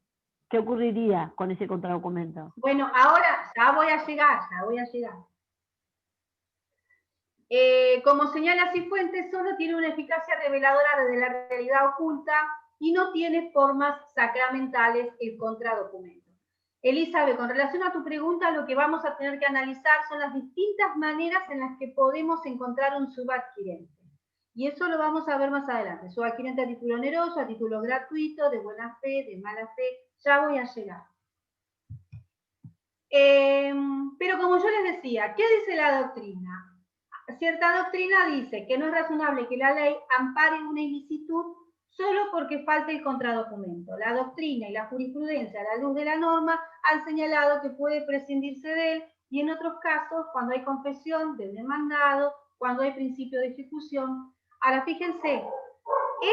¿Qué ocurriría con ese contradocumento? Bueno, ahora ya voy a llegar. Como señala Cifuentes, solo tiene una eficacia reveladora de la realidad oculta y no tiene formas sacramentales el contradocumento. Elizabeth, con relación a tu pregunta, lo que vamos a tener que analizar son las distintas maneras en las que podemos encontrar un subadquirente. Y eso lo vamos a ver más adelante. Subadquirente a título oneroso, a título gratuito, de buena fe, de mala fe. Ya voy a llegar. Pero como yo les decía, ¿qué dice la doctrina? Cierta doctrina dice que no es razonable que la ley ampare una ilicitud solo porque falta el contradocumento. La doctrina y la jurisprudencia, a la luz de la norma, han señalado que puede prescindirse de él y en otros casos, cuando hay confesión del demandado, cuando hay principio de ejecución. Ahora, fíjense,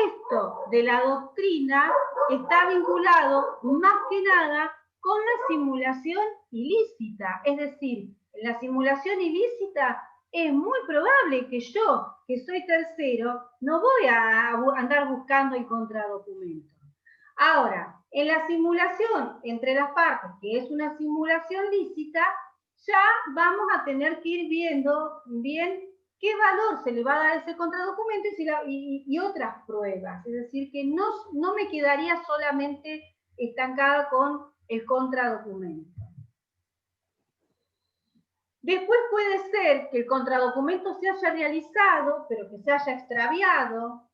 esto de la doctrina está vinculado más que nada con la simulación ilícita. Es decir, en la simulación ilícita es muy probable que yo, que soy tercero, no voy a andar buscando el contradocumento. Ahora, en la simulación entre las partes, que es una simulación lícita, ya vamos a tener que ir viendo bien qué valor se le va a dar a ese contradocumento y otras pruebas. Es decir, que no me quedaría solamente estancada con el contradocumento. Después puede ser que el contradocumento se haya realizado, pero que se haya extraviado,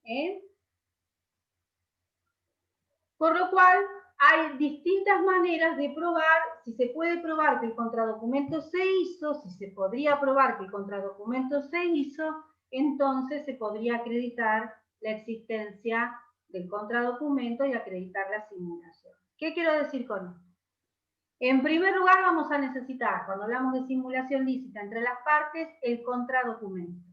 Por lo cual hay distintas maneras de probar si se puede probar que el contradocumento se hizo, si se podría probar que el contradocumento se hizo, entonces se podría acreditar la existencia del contradocumento y acreditar la simulación. ¿Qué quiero decir con esto? En primer lugar vamos a necesitar, cuando hablamos de simulación lícita entre las partes, el contradocumento.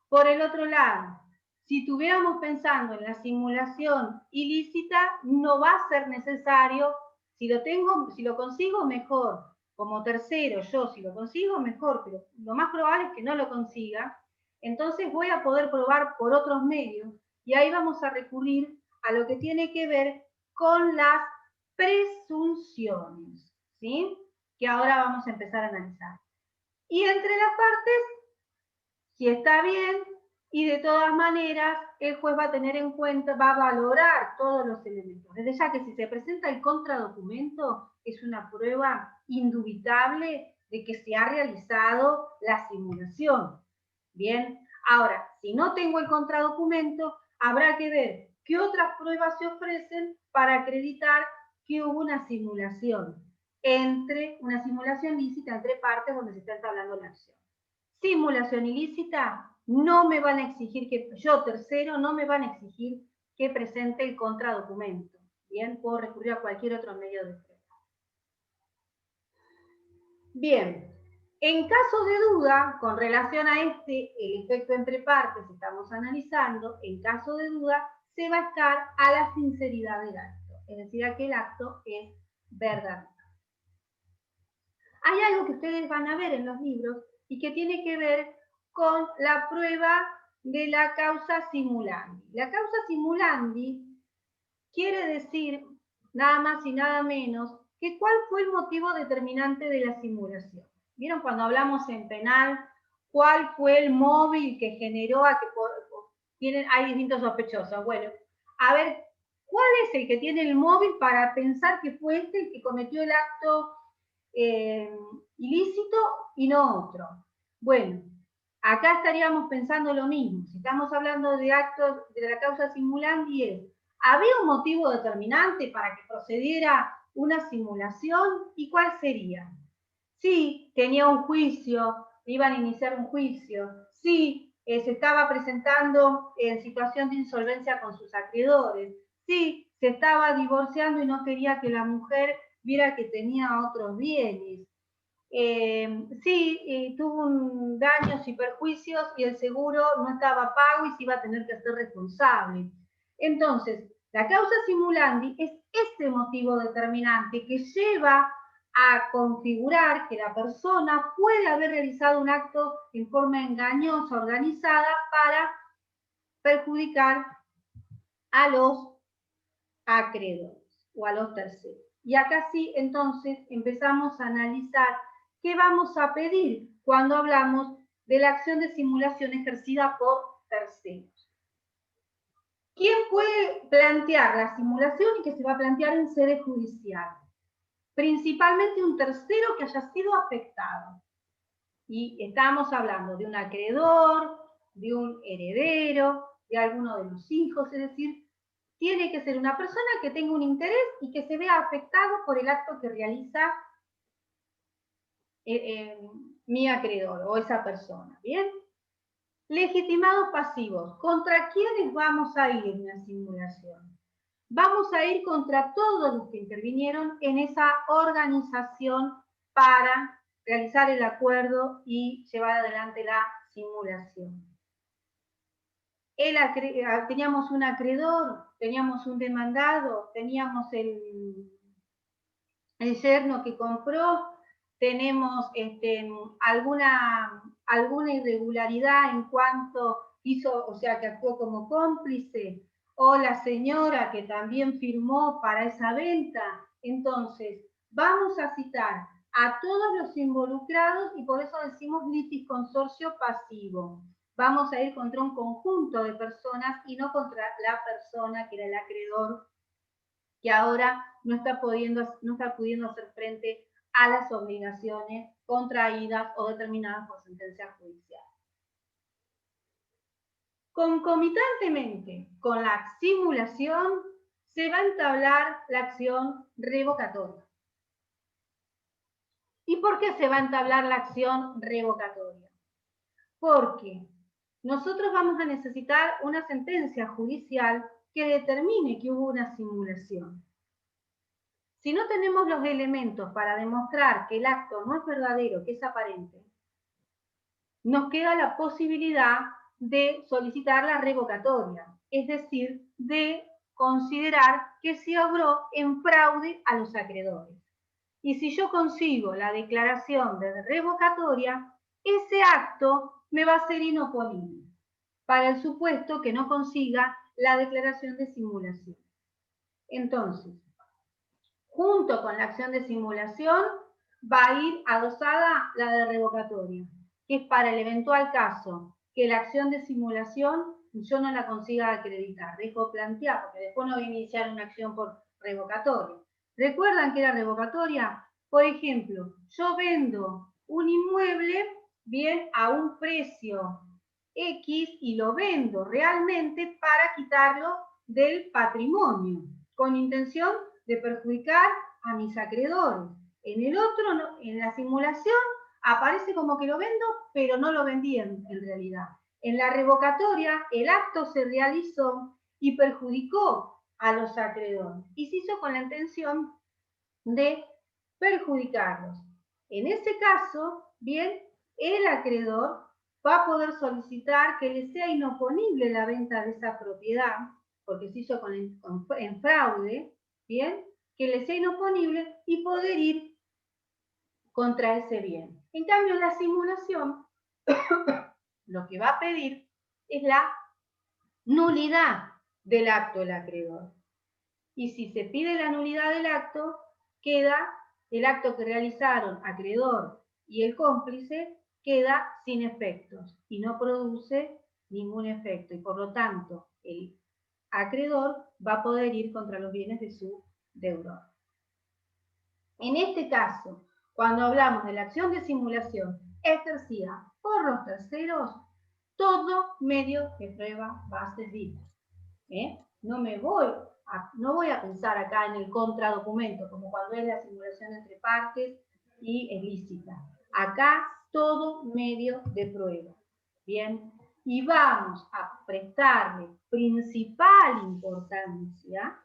Por el otro lado, si estuviéramos pensando en la simulación ilícita, no va a ser necesario, si lo consigo, mejor. Como tercero, yo si lo consigo, mejor, pero lo más probable es que no lo consiga. Entonces voy a poder probar por otros medios y ahí vamos a recurrir a lo que tiene que ver con las presunciones, ¿sí? Que ahora vamos a empezar a analizar. Y entre las partes, si está bien, y de todas maneras, el juez va a tener en cuenta, va a valorar todos los elementos. Desde ya que si se presenta el contradocumento, es una prueba indubitable de que se ha realizado la simulación. Bien, ahora, si no tengo el contradocumento, habrá que ver qué otras pruebas se ofrecen para acreditar que hubo una simulación lícita entre partes donde se está entablando la acción. Simulación ilícita, no me van a exigir que, yo tercero, no me van a exigir que presente el contradocumento. Bien, puedo recurrir a cualquier otro medio de prueba. Bien, en caso de duda, con relación a el efecto entre partes que estamos analizando, en caso de duda, se va a estar a la sinceridad del acto, es decir, a que el acto es verdadero. Hay algo que ustedes van a ver en los libros y que tiene que ver con la prueba de la causa simulandi. La causa simulandi quiere decir nada más y nada menos que cuál fue el motivo determinante de la simulación. ¿Vieron cuando hablamos en penal cuál fue el móvil que generó a que hay distintos sospechosos? Bueno, a ver, ¿cuál es el que tiene el móvil para pensar que fue este el que cometió el acto ilícito y no otro? Bueno, acá estaríamos pensando lo mismo. Si estamos hablando de actos de la causa simulandi, ¿había un motivo determinante para que procediera una simulación? ¿Y cuál sería? Sí, tenía un juicio, iban a iniciar un juicio. Sí, se estaba presentando en situación de insolvencia con sus acreedores. Sí, se estaba divorciando y no quería que la mujer viera que tenía otros bienes. Sí, tuvo daños y perjuicios y el seguro no estaba pago y se iba a tener que hacer responsable. Entonces, la causa simulandi es este motivo determinante que lleva a configurar que la persona puede haber realizado un acto en forma engañosa, organizada, para perjudicar a los acreedores o a los terceros. Y acá sí, entonces, empezamos a analizar qué vamos a pedir cuando hablamos de la acción de simulación ejercida por terceros. ¿Quién puede plantear la simulación y que se va a plantear en sede judicial? Principalmente un tercero que haya sido afectado. Y estamos hablando de un acreedor, de un heredero, de alguno de los hijos, es decir, tiene que ser una persona que tenga un interés y que se vea afectado por el acto que realiza mi acreedor o esa persona, ¿bien? Legitimados pasivos. ¿Contra quiénes vamos a ir en la simulación? Vamos a ir contra todos los que intervinieron en esa organización para realizar el acuerdo y llevar adelante la simulación. Teníamos un acreedor, teníamos un demandado, teníamos el yerno que compró, tenemos alguna irregularidad en cuanto hizo, o sea, que actuó como cómplice, o la señora que también firmó para esa venta. Entonces, vamos a citar a todos los involucrados y por eso decimos litis consorcio pasivo. Vamos a ir contra un conjunto de personas y no contra la persona que era el acreedor, que ahora no está pudiendo hacer frente a las obligaciones contraídas o determinadas por sentencia judicial. Concomitantemente con la simulación, se va a entablar la acción revocatoria. ¿Y por qué se va a entablar la acción revocatoria? Porque nosotros vamos a necesitar una sentencia judicial que determine que hubo una simulación. Si no tenemos los elementos para demostrar que el acto no es verdadero, que es aparente, nos queda la posibilidad de solicitar la revocatoria, es decir, de considerar que se obró en fraude a los acreedores. Y si yo consigo la declaración de revocatoria, ese acto me va a ser inoponible, para el supuesto que no consiga la declaración de simulación. Entonces, junto con la acción de simulación, va a ir adosada la de revocatoria, que es para el eventual caso que la acción de simulación yo no la consiga acreditar. Dejo plantear, porque después no voy a iniciar una acción por revocatoria. ¿Recuerdan que era revocatoria? Por ejemplo, yo vendo un inmueble, bien, a un precio X y lo vendo realmente para quitarlo del patrimonio, con intención de perjudicar a mis acreedores. En el otro, en la simulación, aparece como que lo vendo, pero no lo vendí en realidad. En la revocatoria, el acto se realizó y perjudicó a los acreedores y se hizo con la intención de perjudicarlos. En ese caso, bien, el acreedor va a poder solicitar que le sea inoponible la venta de esa propiedad, porque se hizo en fraude, bien, que le sea inoponible y poder ir contra ese bien. En cambio, la simulación lo que va a pedir es la nulidad del acto del acreedor. Y si se pide la nulidad del acto, queda el acto que realizaron acreedor y el cómplice, queda sin efectos y no produce ningún efecto. Y por lo tanto, el acreedor va a poder ir contra los bienes de su deudor. En este caso, cuando hablamos de la acción de simulación ejercida por los terceros, todo medio de prueba va a servir. No voy a pensar acá en el contradocumento, como cuando es la simulación entre partes y es lícita. Acá todo medio de prueba. Bien, y vamos a prestarle principal importancia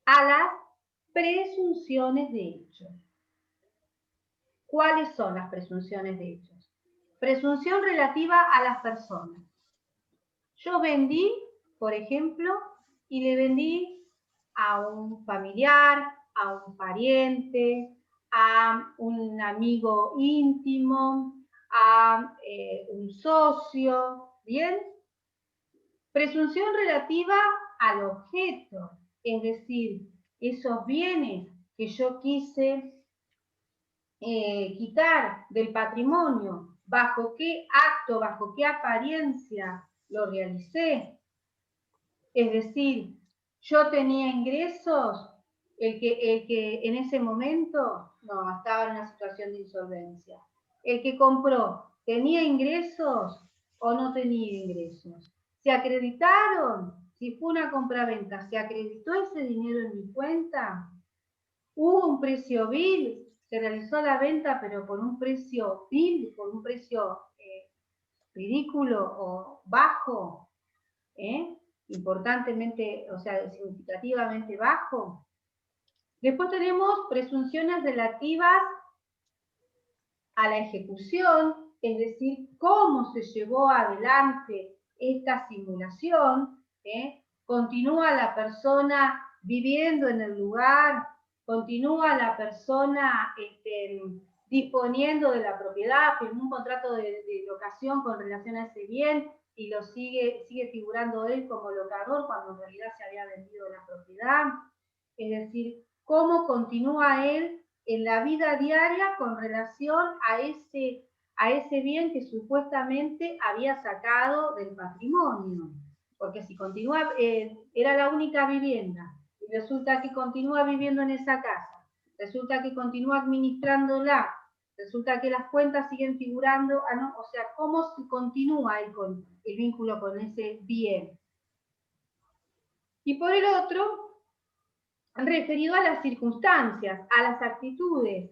a las presunciones de hechos. ¿Cuáles son las presunciones de hechos? Presunción relativa a las personas. Yo vendí, por ejemplo, y le vendí a un familiar, a un pariente, a un amigo íntimo, a un socio, ¿bien? Presunción relativa al objeto, es decir, esos bienes que yo quise quitar del patrimonio, bajo qué acto, bajo qué apariencia lo realicé. Es decir, yo tenía ingresos, el que en ese momento no estaba en una situación de insolvencia. El que compró, ¿tenía ingresos o no tenía ingresos? ¿Se acreditaron? Si fue una compraventa, ¿se acreditó ese dinero en mi cuenta? ¿Hubo un precio vil? Se realizó la venta, pero por un precio vil, por un precio ridículo o bajo, importantemente, o sea, significativamente bajo. Después tenemos presunciones relativas a la ejecución, es decir, cómo se llevó adelante esta simulación, continúa la persona viviendo en el lugar, continúa la persona disponiendo de la propiedad, firmó un contrato de locación con relación a ese bien y lo sigue figurando él como locador cuando en realidad se había vendido la propiedad. Es decir, cómo continúa él en la vida diaria con relación a ese bien que supuestamente había sacado del patrimonio. Porque si continúa, era la única vivienda, y resulta que continúa viviendo en esa casa, resulta que continúa administrándola, resulta que las cuentas siguen figurando, o sea, cómo se continúa el vínculo con ese bien. Y por el otro, referido a las circunstancias, a las actitudes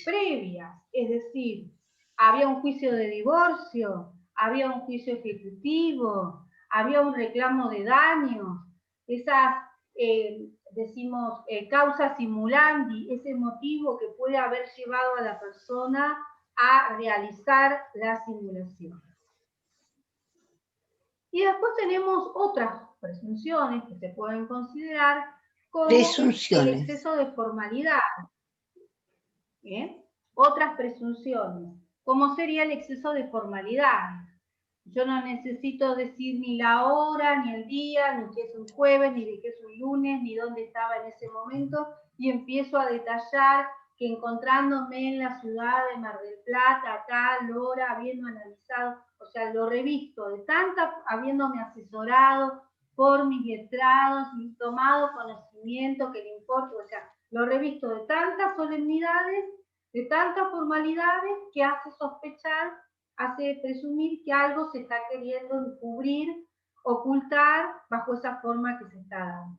previas, es decir, había un juicio de divorcio, había un juicio ejecutivo, había un reclamo de daños, esas, decimos, causa simulandi, ese motivo que puede haber llevado a la persona a realizar la simulación. Y después tenemos otras presunciones que se pueden considerar como el exceso de formalidad. ¿Bien? Otras presunciones, como sería el exceso de formalidad. Yo no necesito decir ni la hora, ni el día, ni que es un jueves, ni de que es un lunes, ni dónde estaba en ese momento, y empiezo a detallar que encontrándome en la ciudad de Mar del Plata, acá, Lora, habiendo analizado, o sea, lo revisto de tanta, habiéndome asesorado por mis letrados y tomado conocimiento que le importa, o sea, lo revisto de tantas solemnidades, de tantas formalidades que hace sospechar, hace presumir que algo se está queriendo encubrir, ocultar bajo esa forma que se está dando.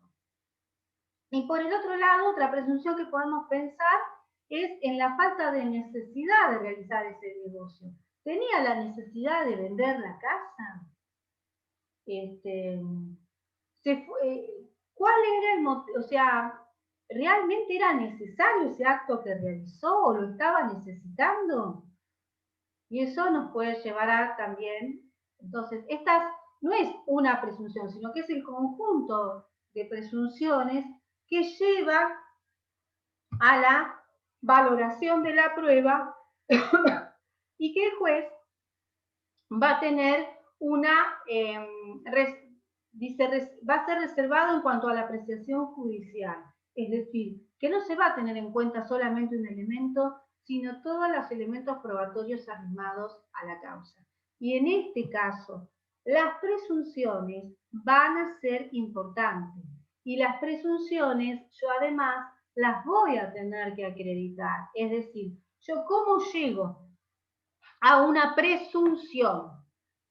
Y por el otro lado, otra presunción que podemos pensar es en la falta de necesidad de realizar ese negocio. ¿Tenía la necesidad de vender la casa? ¿Cuál era el motivo? O sea, ¿realmente era necesario ese acto que realizó o lo estaba necesitando? Y eso nos puede llevar a también, entonces, esta no es una presunción, sino que es el conjunto de presunciones que lleva a la valoración de la prueba y que el juez va a tener una, va a ser reservado en cuanto a la apreciación judicial. Es decir, que no se va a tener en cuenta solamente un elemento, sino todos los elementos probatorios arrimados a la causa. Y en este caso, las presunciones van a ser importantes. Y las presunciones, yo además las voy a tener que acreditar. Es decir, yo cómo llego a una presunción.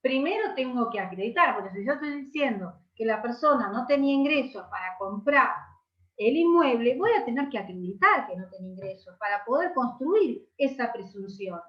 Primero tengo que acreditar, porque si yo estoy diciendo que la persona no tenía ingresos para comprar el inmueble, voy a tener que acreditar que no tenía ingresos para poder construir esa presunción.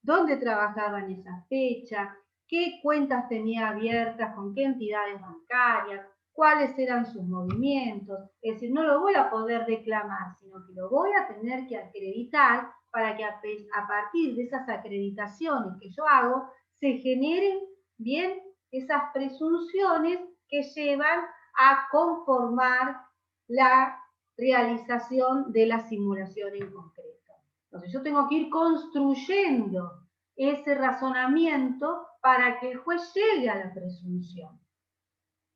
¿Dónde trabajaba en esa fecha? ¿Qué cuentas tenía abiertas? ¿Con qué entidades bancarias? ¿Cuáles eran sus movimientos? Es decir, no lo voy a poder declamar, sino que lo voy a tener que acreditar para que a partir de esas acreditaciones que yo hago, se generen bien esas presunciones que llevan a conformar la realización de la simulación en concreto. Entonces yo tengo que ir construyendo ese razonamiento para que el juez llegue a la presunción.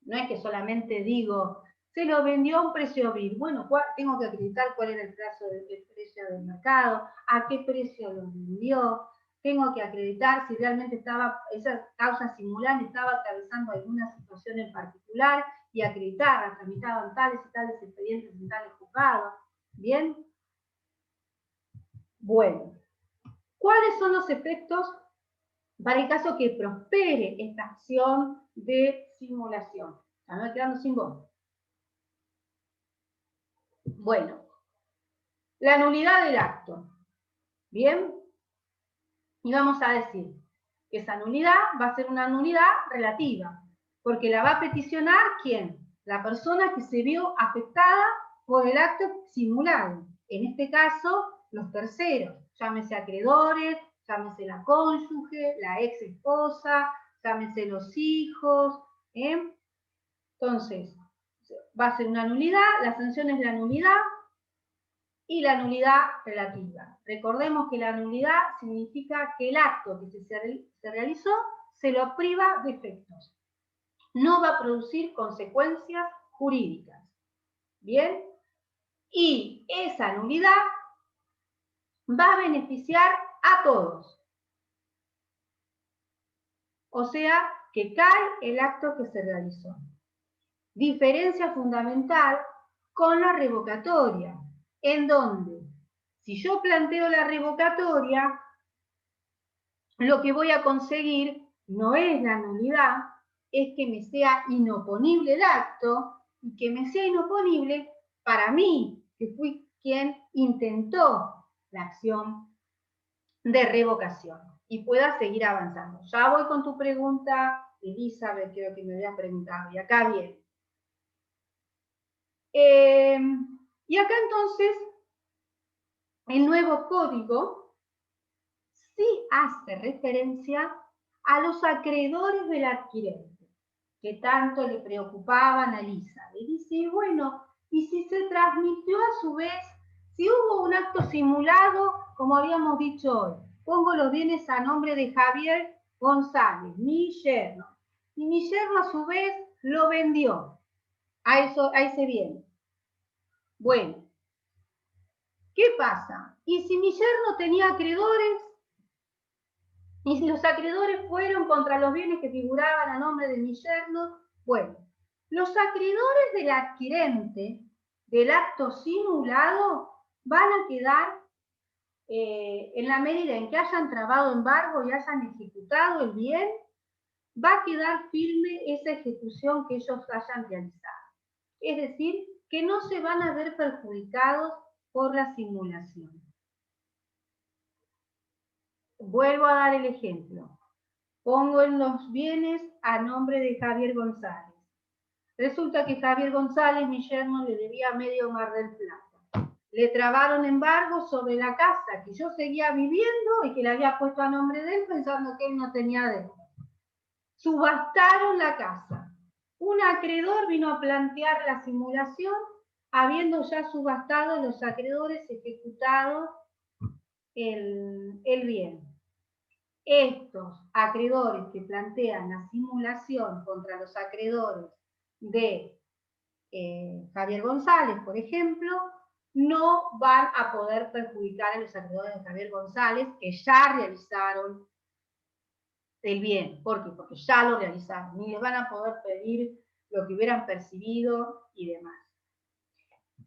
No es que solamente digo, se lo vendió a un precio vil. Bueno, tengo que acreditar cuál era el precio del mercado, a qué precio lo vendió. Tengo que acreditar si realmente esa causa simulante estaba atravesando alguna situación en particular y acreditar, tramitaban tales y tales expedientes en tales juzgados. ¿Bien? Bueno, ¿cuáles son los efectos para el caso que prospere esta acción de simulación? Ya me voy quedando sin voz. Bueno, la nulidad del acto. ¿Bien? Y vamos a decir que esa nulidad va a ser una nulidad relativa, porque la va a peticionar ¿quién? La persona que se vio afectada por el acto simulado. En este caso, los terceros, llámese acreedores, llámese la cónyuge, la ex esposa, llámese los hijos. Entonces, va a ser una nulidad, la sanción es la nulidad y la nulidad relativa. Recordemos que la nulidad significa que el acto que se realizó se lo priva de efectos. No va a producir consecuencias jurídicas. ¿Bien? Y esa nulidad va a beneficiar a todos. O sea, que cae el acto que se realizó. Diferencia fundamental con la revocatoria, en donde, si yo planteo la revocatoria, lo que voy a conseguir no es la nulidad, es que me sea inoponible el acto, y que me sea inoponible para mí, que fui quien intentó la acción de revocación, y pueda seguir avanzando. Ya voy con tu pregunta, Elizabeth, creo que me habías preguntado, y acá viene. Y acá entonces, el nuevo código sí hace referencia a los acreedores del adquirente, que tanto le preocupaban a Lisa. Le dice, bueno, y si se transmitió a su vez, si hubo un acto simulado, como habíamos dicho hoy, pongo los bienes a nombre de Javier González, mi yerno, y mi yerno a su vez lo vendió a ese bien. Bueno, ¿qué pasa? Y si mi yerno tenía acreedores, y si los acreedores fueron contra los bienes que figuraban a nombre de mi yerno, bueno, los acreedores del adquirente del acto simulado van a quedar, en la medida en que hayan trabado embargo y hayan ejecutado el bien, va a quedar firme esa ejecución que ellos hayan realizado. Es decir, que no se van a ver perjudicados por la simulación. Vuelvo a dar el ejemplo. Pongo en los bienes a nombre de Javier González. Resulta que Javier González, mi yerno, le debía medio Mar del Plata. Le trabaron embargo sobre la casa que yo seguía viviendo y que le había puesto a nombre de él pensando que él no tenía deuda. Subastaron la casa. Un acreedor vino a plantear la simulación, habiendo ya subastado los acreedores ejecutados el bien. Estos acreedores que plantean la simulación contra los acreedores de Javier González, por ejemplo, no van a poder perjudicar a los acreedores de Javier González que ya realizaron el bien. ¿Por qué? Porque ya lo realizaron, ni les van a poder pedir lo que hubieran percibido y demás.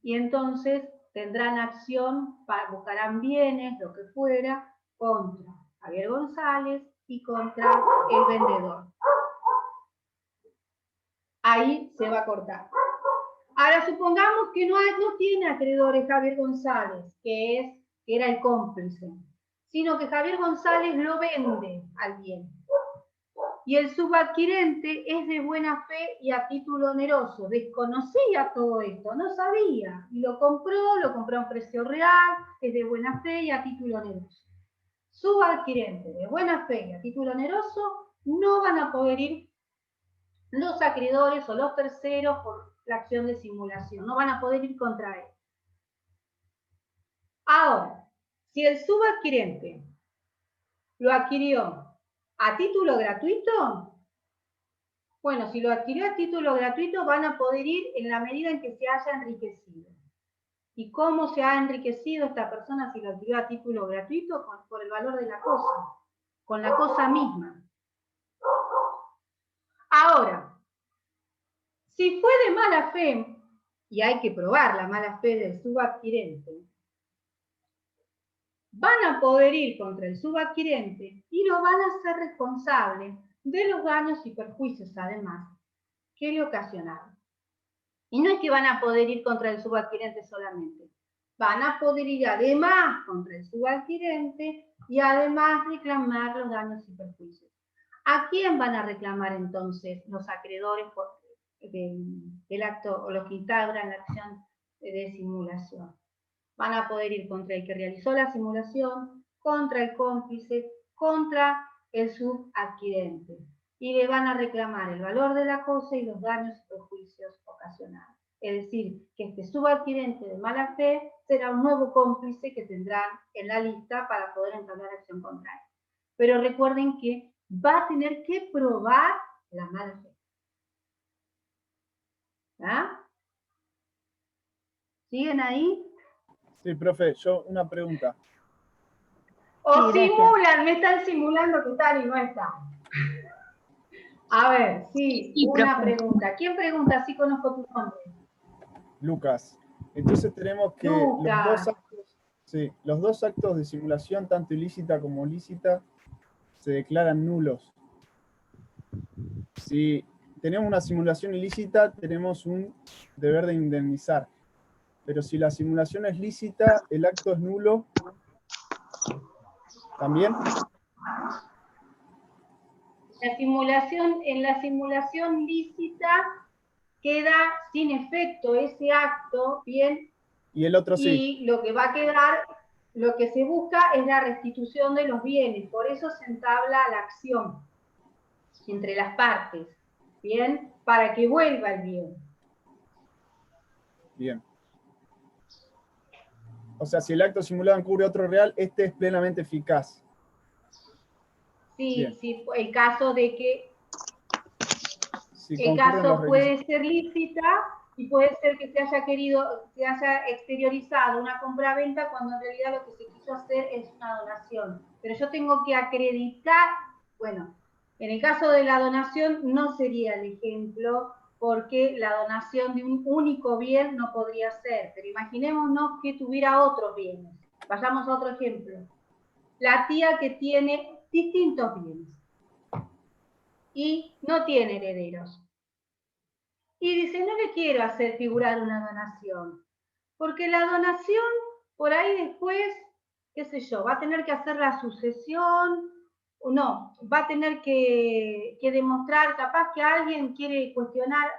Y entonces tendrán acción, buscarán bienes, lo que fuera, contra Javier González y contra el vendedor. Ahí se va a cortar. Ahora supongamos que no tiene acreedores Javier González, que era el cómplice, sino que Javier González lo vende al bien. Y el subadquirente es de buena fe y a título oneroso. Desconocía todo esto, no sabía. Y lo compró a un precio real, es de buena fe y a título oneroso. Subadquirente de buena fe y a título oneroso, no van a poder ir los acreedores o los terceros por la acción de simulación. No van a poder ir contra él. Ahora, si el subadquirente lo adquirió a título gratuito, bueno, si lo adquirió a título gratuito van a poder ir en la medida en que se haya enriquecido. ¿Y cómo se ha enriquecido esta persona si lo adquirió a título gratuito? Por el valor de la cosa, con la cosa misma. Ahora, si fue de mala fe, y hay que probar la mala fe del subadquirente, van a poder ir contra el subadquirente y lo van a hacer responsable de los daños y perjuicios, además, que le ocasionaron. Y no es que van a poder ir contra el subadquirente solamente, van a poder ir además contra el subadquirente y además reclamar los daños y perjuicios. ¿A quién van a reclamar entonces los acreedores del acto o los que integran la acción de simulación? Van a poder ir contra el que realizó la simulación, contra el cómplice, contra el subadquirente. Y le van a reclamar el valor de la cosa y los daños y perjuicios ocasionados. Es decir, que este subadquirente de mala fe será un nuevo cómplice que tendrán en la lista para poder entablar acción contra él. Pero recuerden que va a tener que probar la mala fe. ¿Ah? ¿Siguen ahí? Sí, profe, yo una pregunta. O Sí, simulan, me están simulando que están y no están. A ver, sí, una pregunta. ¿Quién pregunta? Sí conozco tu nombre. Lucas. Entonces tenemos que los dos actos de simulación, tanto ilícita como lícita, se declaran nulos. Si tenemos una simulación ilícita, tenemos un deber de indemnizar. Pero si la simulación es lícita, el acto es nulo, ¿también? En la simulación lícita queda sin efecto ese acto, ¿bien? Y el otro sí. Y lo que va a quedar, lo que se busca es la restitución de los bienes, por eso se entabla la acción entre las partes, ¿bien? Para que vuelva el bien. Bien. O sea, si el acto simulado encubre otro real, este es plenamente eficaz. Sí, bien. sí, el caso de que Si el caso puede ser lícita y puede ser que se haya exteriorizado una compra-venta cuando en realidad lo que se quiso hacer es una donación. Pero yo tengo que acreditar, bueno, en el caso de la donación no sería el ejemplo, porque la donación de un único bien no podría ser, pero imaginémonos que tuviera otros bienes. Vayamos a otro ejemplo. La tía que tiene distintos bienes y no tiene herederos. Y dice, no le quiero hacer figurar una donación, porque la donación, por ahí después, qué sé yo, va a tener que hacer la sucesión, o no, va a tener que demostrar, capaz que alguien quiere cuestionar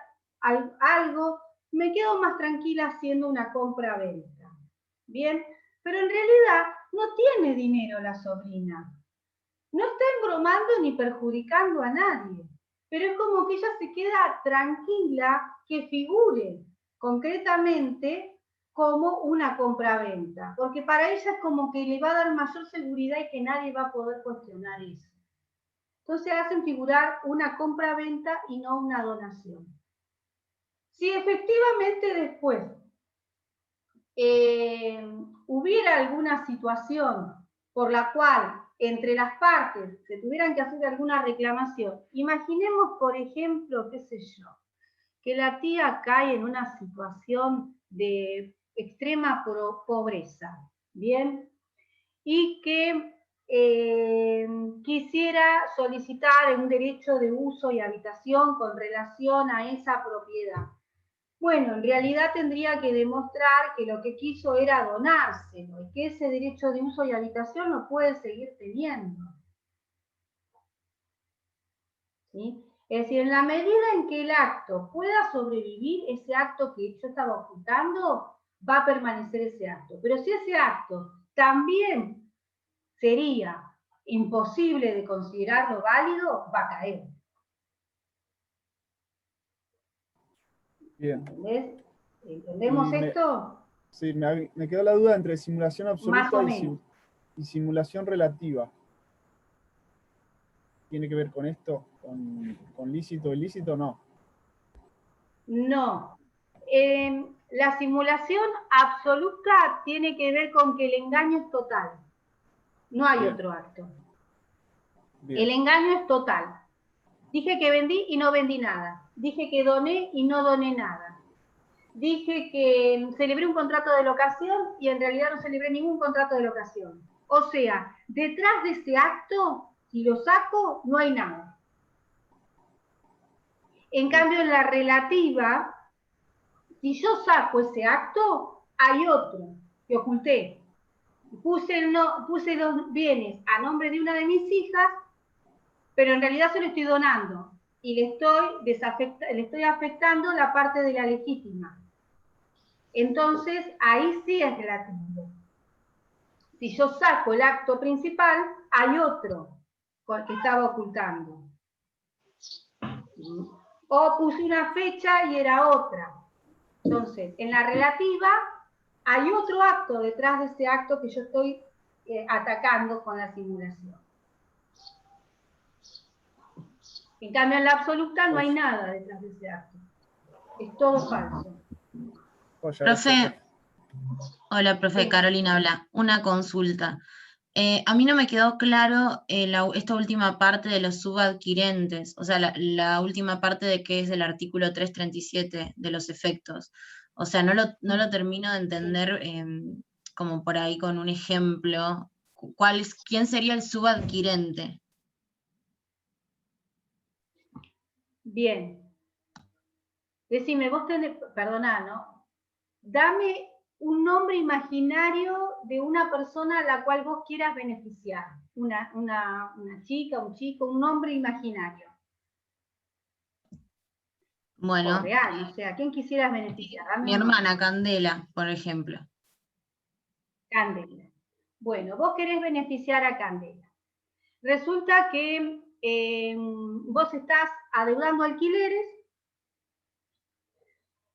algo, me quedo más tranquila haciendo una compra-venta. Bien, pero en realidad no tiene dinero la sobrina. No está embromando ni perjudicando a nadie, pero es como que ella se queda tranquila que figure concretamente como una compraventa, porque para ella es como que le va a dar mayor seguridad y que nadie va a poder cuestionar eso. Entonces hacen figurar una compraventa y no una donación. Si efectivamente después hubiera alguna situación por la cual entre las partes se tuvieran que hacer alguna reclamación, imaginemos, por ejemplo, qué sé yo, que la tía cae en una situación de extrema pobreza, ¿bien? Y que quisiera solicitar un derecho de uso y habitación con relación a esa propiedad. Bueno, en realidad tendría que demostrar que lo que quiso era donárselo y que ese derecho de uso y habitación lo puede seguir teniendo. ¿Sí? Es decir, en la medida en que el acto pueda sobrevivir, ese acto que yo estaba ocultando, va a permanecer ese acto. Pero si ese acto también sería imposible de considerarlo válido, va a caer. Bien. ¿Entendemos esto? Sí, me quedó la duda entre simulación Más o absoluta menos. y simulación relativa. ¿Tiene que ver con esto? ¿Con lícito o ilícito? No. No. La simulación absoluta tiene que ver con que el engaño es total. No hay otro acto. Bien. El engaño es total. Dije que vendí y no vendí nada. Dije que doné y no doné nada. Dije que celebré un contrato de locación y en realidad no celebré ningún contrato de locación. O sea, detrás de ese acto, si lo saco, no hay nada. En cambio, en la relativa, si yo saco ese acto, hay otro que oculté. Puse los bienes a nombre de una de mis hijas, pero en realidad se lo estoy donando y le estoy afectando la parte de la legítima. Entonces, ahí sí es relativo. Si yo saco el acto principal, hay otro que estaba ocultando. O puse una fecha y era otra. Entonces, en la relativa, hay otro acto detrás de ese acto que yo estoy atacando con la simulación. En cambio, en la absoluta no hay nada detrás de ese acto. Es todo falso. Profe, hola, profe, Sí. Carolina habla. Una consulta. A mí no me quedó claro esta última parte de los subadquirentes, o sea, la última parte de que es el artículo 337 de los efectos. O sea, no lo termino de entender como por ahí con un ejemplo. ¿Quién sería el subadquirente? Bien. Decime, vos tenés, perdona, ¿no? Dame un nombre imaginario de una persona a la cual vos quieras beneficiar. Una chica, un chico, un nombre imaginario. Bueno, O real, o sea, ¿quién quisieras beneficiar? Dame mi un nombre. hermana Candela, por ejemplo. Candela. Bueno, vos querés beneficiar a Candela. Resulta que vos estás adeudando alquileres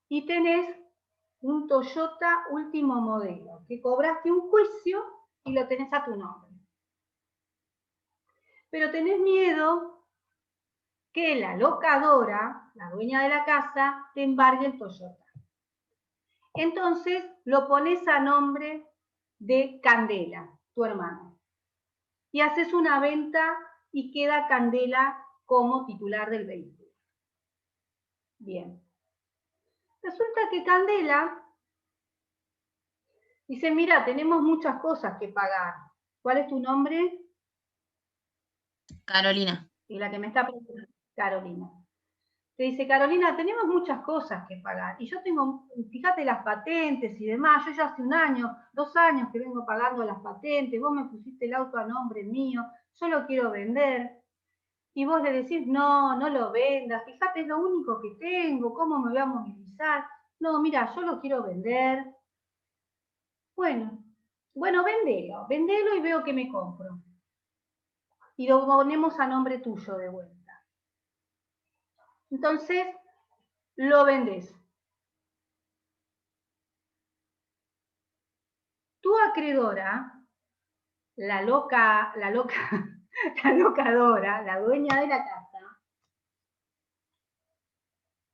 y tenés un Toyota último modelo, que cobraste un juicio y lo tenés a tu nombre. Pero tenés miedo que la locadora, la dueña de la casa, te embargue el Toyota. Entonces lo pones a nombre de Candela, tu hermano. Y haces una venta y queda Candela como titular del vehículo. Bien. Resulta que Candela dice, mira, tenemos muchas cosas que pagar. ¿Cuál es tu nombre? Carolina. Y la que me está preguntando, Carolina. Te dice, Carolina, tenemos muchas cosas que pagar. Y yo tengo, fíjate las patentes y demás, yo ya hace 1 año, 2 años que vengo pagando las patentes, vos me pusiste el auto a nombre mío, yo lo quiero vender. Y vos le decís, no, no lo vendas, fíjate, es lo único que tengo, ¿cómo me voy a movilizar? No, mira, yo lo quiero vender. Bueno, vendelo y veo que me compro. Y lo ponemos a nombre tuyo de vuelta. Entonces, lo vendés. tu acreedora, la locadora, la dueña de la casa,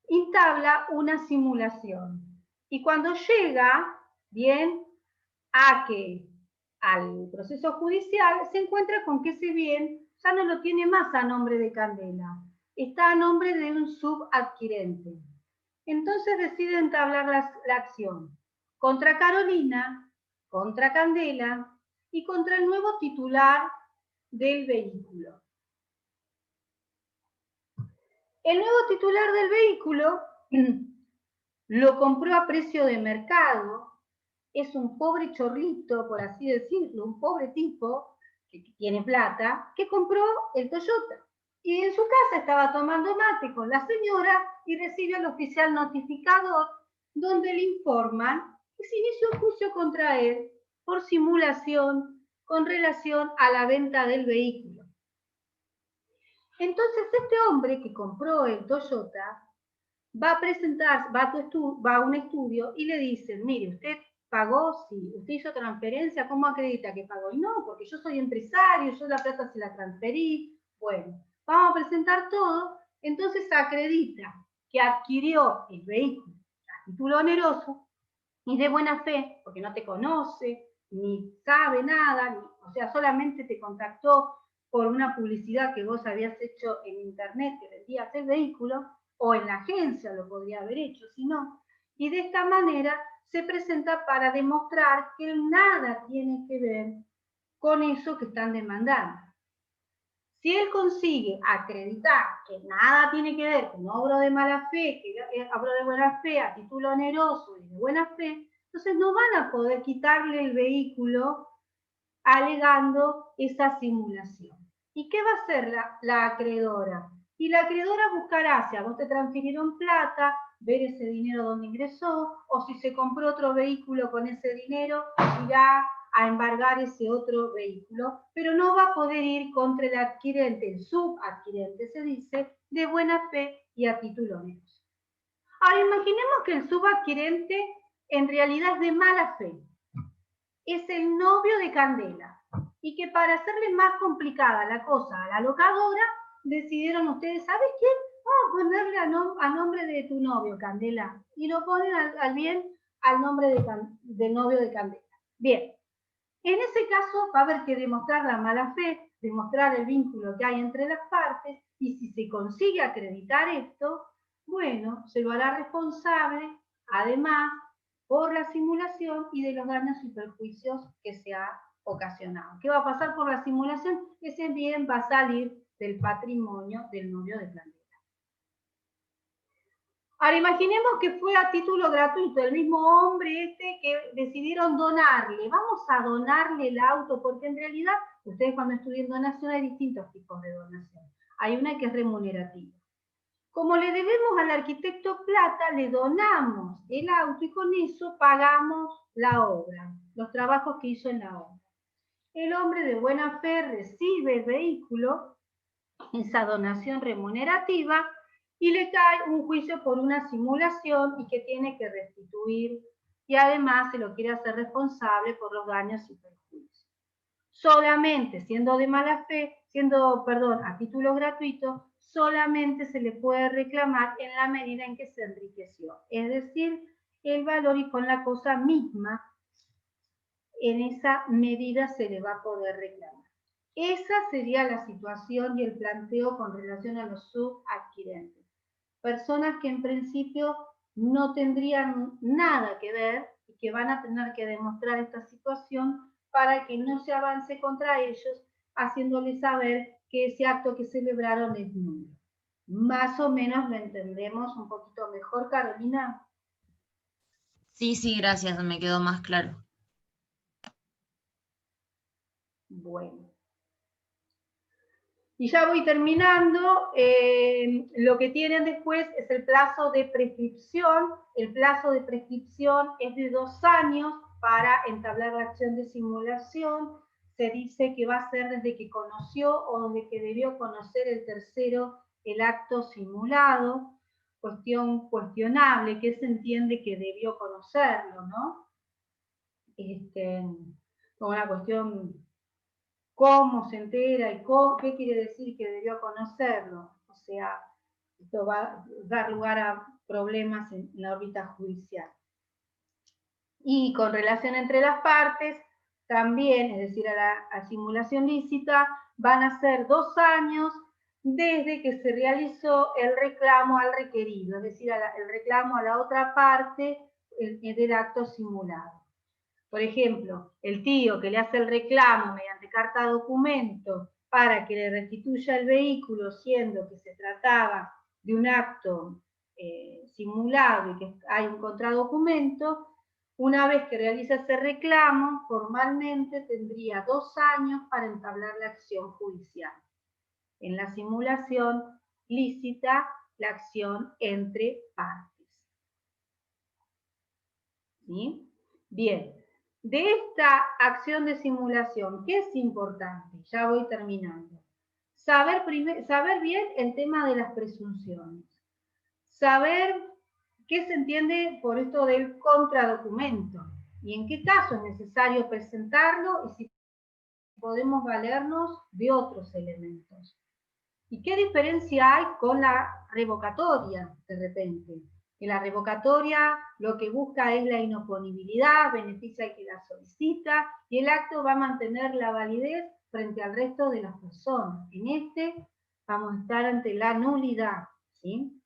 entabla una simulación. Y cuando llega, bien, al proceso judicial, se encuentra con que ese bien ya no lo tiene más a nombre de Candela, está a nombre de un subadquirente. Entonces decide entablar la acción contra Carolina, contra Candela y contra el nuevo titular del vehículo. El nuevo titular del vehículo lo compró a precio de mercado, es un pobre chorrito, por así decirlo, un pobre tipo que tiene plata, que compró el Toyota. Y en su casa estaba tomando mate con la señora y recibe al oficial notificador donde le informan que se inició un juicio contra él por simulación con relación a la venta del vehículo. Entonces este hombre que compró el Toyota va a presentar, va a un estudio y le dicen, mire, usted pagó, sí, usted hizo transferencia, ¿cómo acredita que pagó? Y no, porque yo soy empresario, yo la plata se la transferí. Bueno, vamos a presentar todo, entonces acredita que adquirió el vehículo a título oneroso y de buena fe, porque no te conoce, ni sabe nada, o sea, solamente te contactó por una publicidad que vos habías hecho en internet, que vendías el vehículo, o en la agencia lo podría haber hecho, si no. Y de esta manera se presenta para demostrar que nada tiene que ver con eso que están demandando. Si él consigue acreditar que nada tiene que ver con obra de mala fe, que obra de buena fe, a título oneroso y de buena fe, entonces no van a poder quitarle el vehículo alegando esa simulación. ¿Y qué va a hacer la acreedora? Y la acreedora buscará si a vos te transfirieron plata, ver ese dinero dónde ingresó, o si se compró otro vehículo con ese dinero, irá a embargar ese otro vehículo, pero no va a poder ir contra el adquirente, el subadquirente se dice, de buena fe y a título oneroso. Ahora imaginemos que el subadquirente en realidad es de mala fe, es el novio de Candela, y que para hacerle más complicada la cosa a la locadora, decidieron ustedes, ¿sabes quién? Vamos a ponerle a nombre de tu novio, Candela, y lo ponen al bien al nombre del novio de Candela. Bien, en ese caso va a haber que demostrar la mala fe, demostrar el vínculo que hay entre las partes, y si se consigue acreditar esto, bueno, se lo hará responsable, además, por la simulación y de los daños y perjuicios que se ha ocasionado. ¿Qué va a pasar por la simulación? Ese bien va a salir del patrimonio del novio de Candela. Ahora imaginemos que fue a título gratuito, el mismo hombre que decidieron donarle. Vamos a donarle el auto, porque en realidad, ustedes cuando estudien donación hay distintos tipos de donación. Hay una que es remunerativa. Como le debemos al arquitecto plata, le donamos el auto y con eso pagamos la obra, los trabajos que hizo en la obra. El hombre de buena fe recibe el vehículo, esa donación remunerativa, y le cae un juicio por una simulación y que tiene que restituir, y además se lo quiere hacer responsable por los daños y perjuicios. Solamente siendo de mala fe, a título gratuito, solamente se le puede reclamar en la medida en que se enriqueció, es decir, el valor y con la cosa misma, en esa medida se le va a poder reclamar. Esa sería la situación y el planteo con relación a los subadquirentes. Personas que en principio no tendrían nada que ver y que van a tener que demostrar esta situación para que no se avance contra ellos, haciéndoles saber que ese acto que celebraron es nulo. Más o menos lo entendemos un poquito mejor, Carolina. Sí, gracias, me quedó más claro. Bueno. Y ya voy terminando. Lo que tienen después es el plazo de prescripción. El plazo de prescripción es de 2 años para entablar la acción de simulación. Se dice que va a ser desde que conoció o desde que debió conocer el tercero el acto simulado. Cuestión cuestionable, que se entiende que debió conocerlo, ¿no? con una cuestión cómo se entera y qué quiere decir que debió conocerlo. O sea, esto va a dar lugar a problemas en la órbita judicial. Y con relación entre las partes, también, es decir, a la simulación lícita, van a ser 2 años desde que se realizó el reclamo al requerido, es decir, el reclamo a la otra parte del acto simulado. Por ejemplo, el tío que le hace el reclamo mediante carta documento para que le restituya el vehículo, siendo que se trataba de un acto simulado y que hay un contradocumento, una vez que realiza ese reclamo, formalmente tendría 2 años para entablar la acción judicial. En la simulación lícita, la acción entre partes. ¿Sí? Bien. De esta acción de simulación, ¿qué es importante? Ya voy terminando. Saber bien el tema de las presunciones. Saber qué se entiende por esto del contradocumento y en qué caso es necesario presentarlo y si podemos valernos de otros elementos. ¿Y qué diferencia hay con la revocatoria de repente? Que la revocatoria lo que busca es la inoponibilidad, beneficia al que la solicita, y el acto va a mantener la validez frente al resto de las personas. En este vamos a estar ante la nulidad, ¿sí?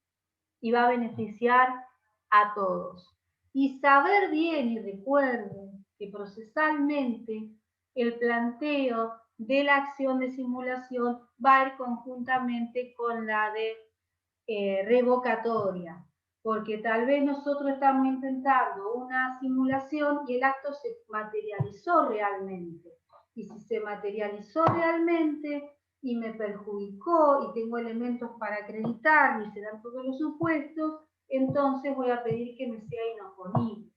Y va a beneficiar a todos. Y saber bien y recuerden que procesalmente el planteo de la acción de simulación va a ir conjuntamente con la de revocatoria, porque tal vez nosotros estamos intentando una simulación y el acto se materializó realmente. Y si se materializó realmente y me perjudicó y tengo elementos para acreditar y se dan todos los supuestos, entonces voy a pedir que me sea inoponible.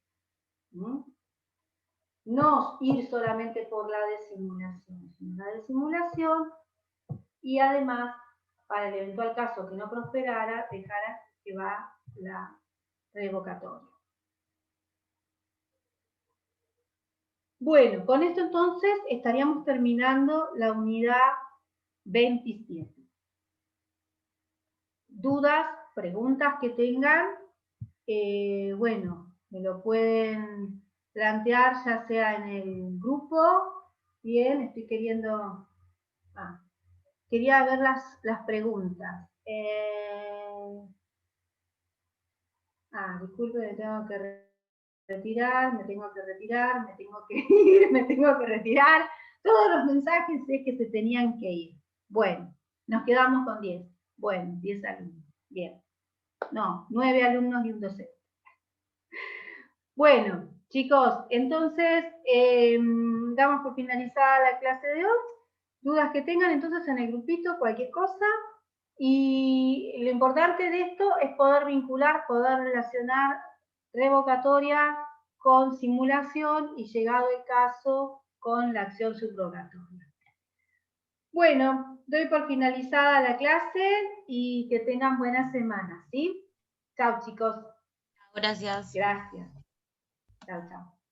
No ir solamente por la de simulación, sino la de simulación y además, para el eventual caso que no prosperara, dejara que va la revocatoria. Bueno, con esto entonces estaríamos terminando la unidad 27. ¿Dudas, preguntas que tengan? Bueno, me lo pueden plantear ya sea en el grupo. Bien, estoy queriendo... quería ver las preguntas. Disculpe, me tengo que retirar, me tengo que retirar, me tengo que ir, me tengo que retirar. Todos los mensajes es que se tenían que ir. Bueno, nos quedamos con 10. Bueno, 10 alumnos. Bien. No, 9 alumnos y un docente. Bueno, chicos, entonces damos por finalizada la clase de hoy. Dudas que tengan entonces en el grupito, cualquier cosa. Y lo importante de esto es poder vincular, poder relacionar revocatoria con simulación y llegado el caso con la acción subrogatoria. Bueno, doy por finalizada la clase y que tengan buena semana, ¿sí? Chao, chicos. Gracias. Gracias. Chao, chao.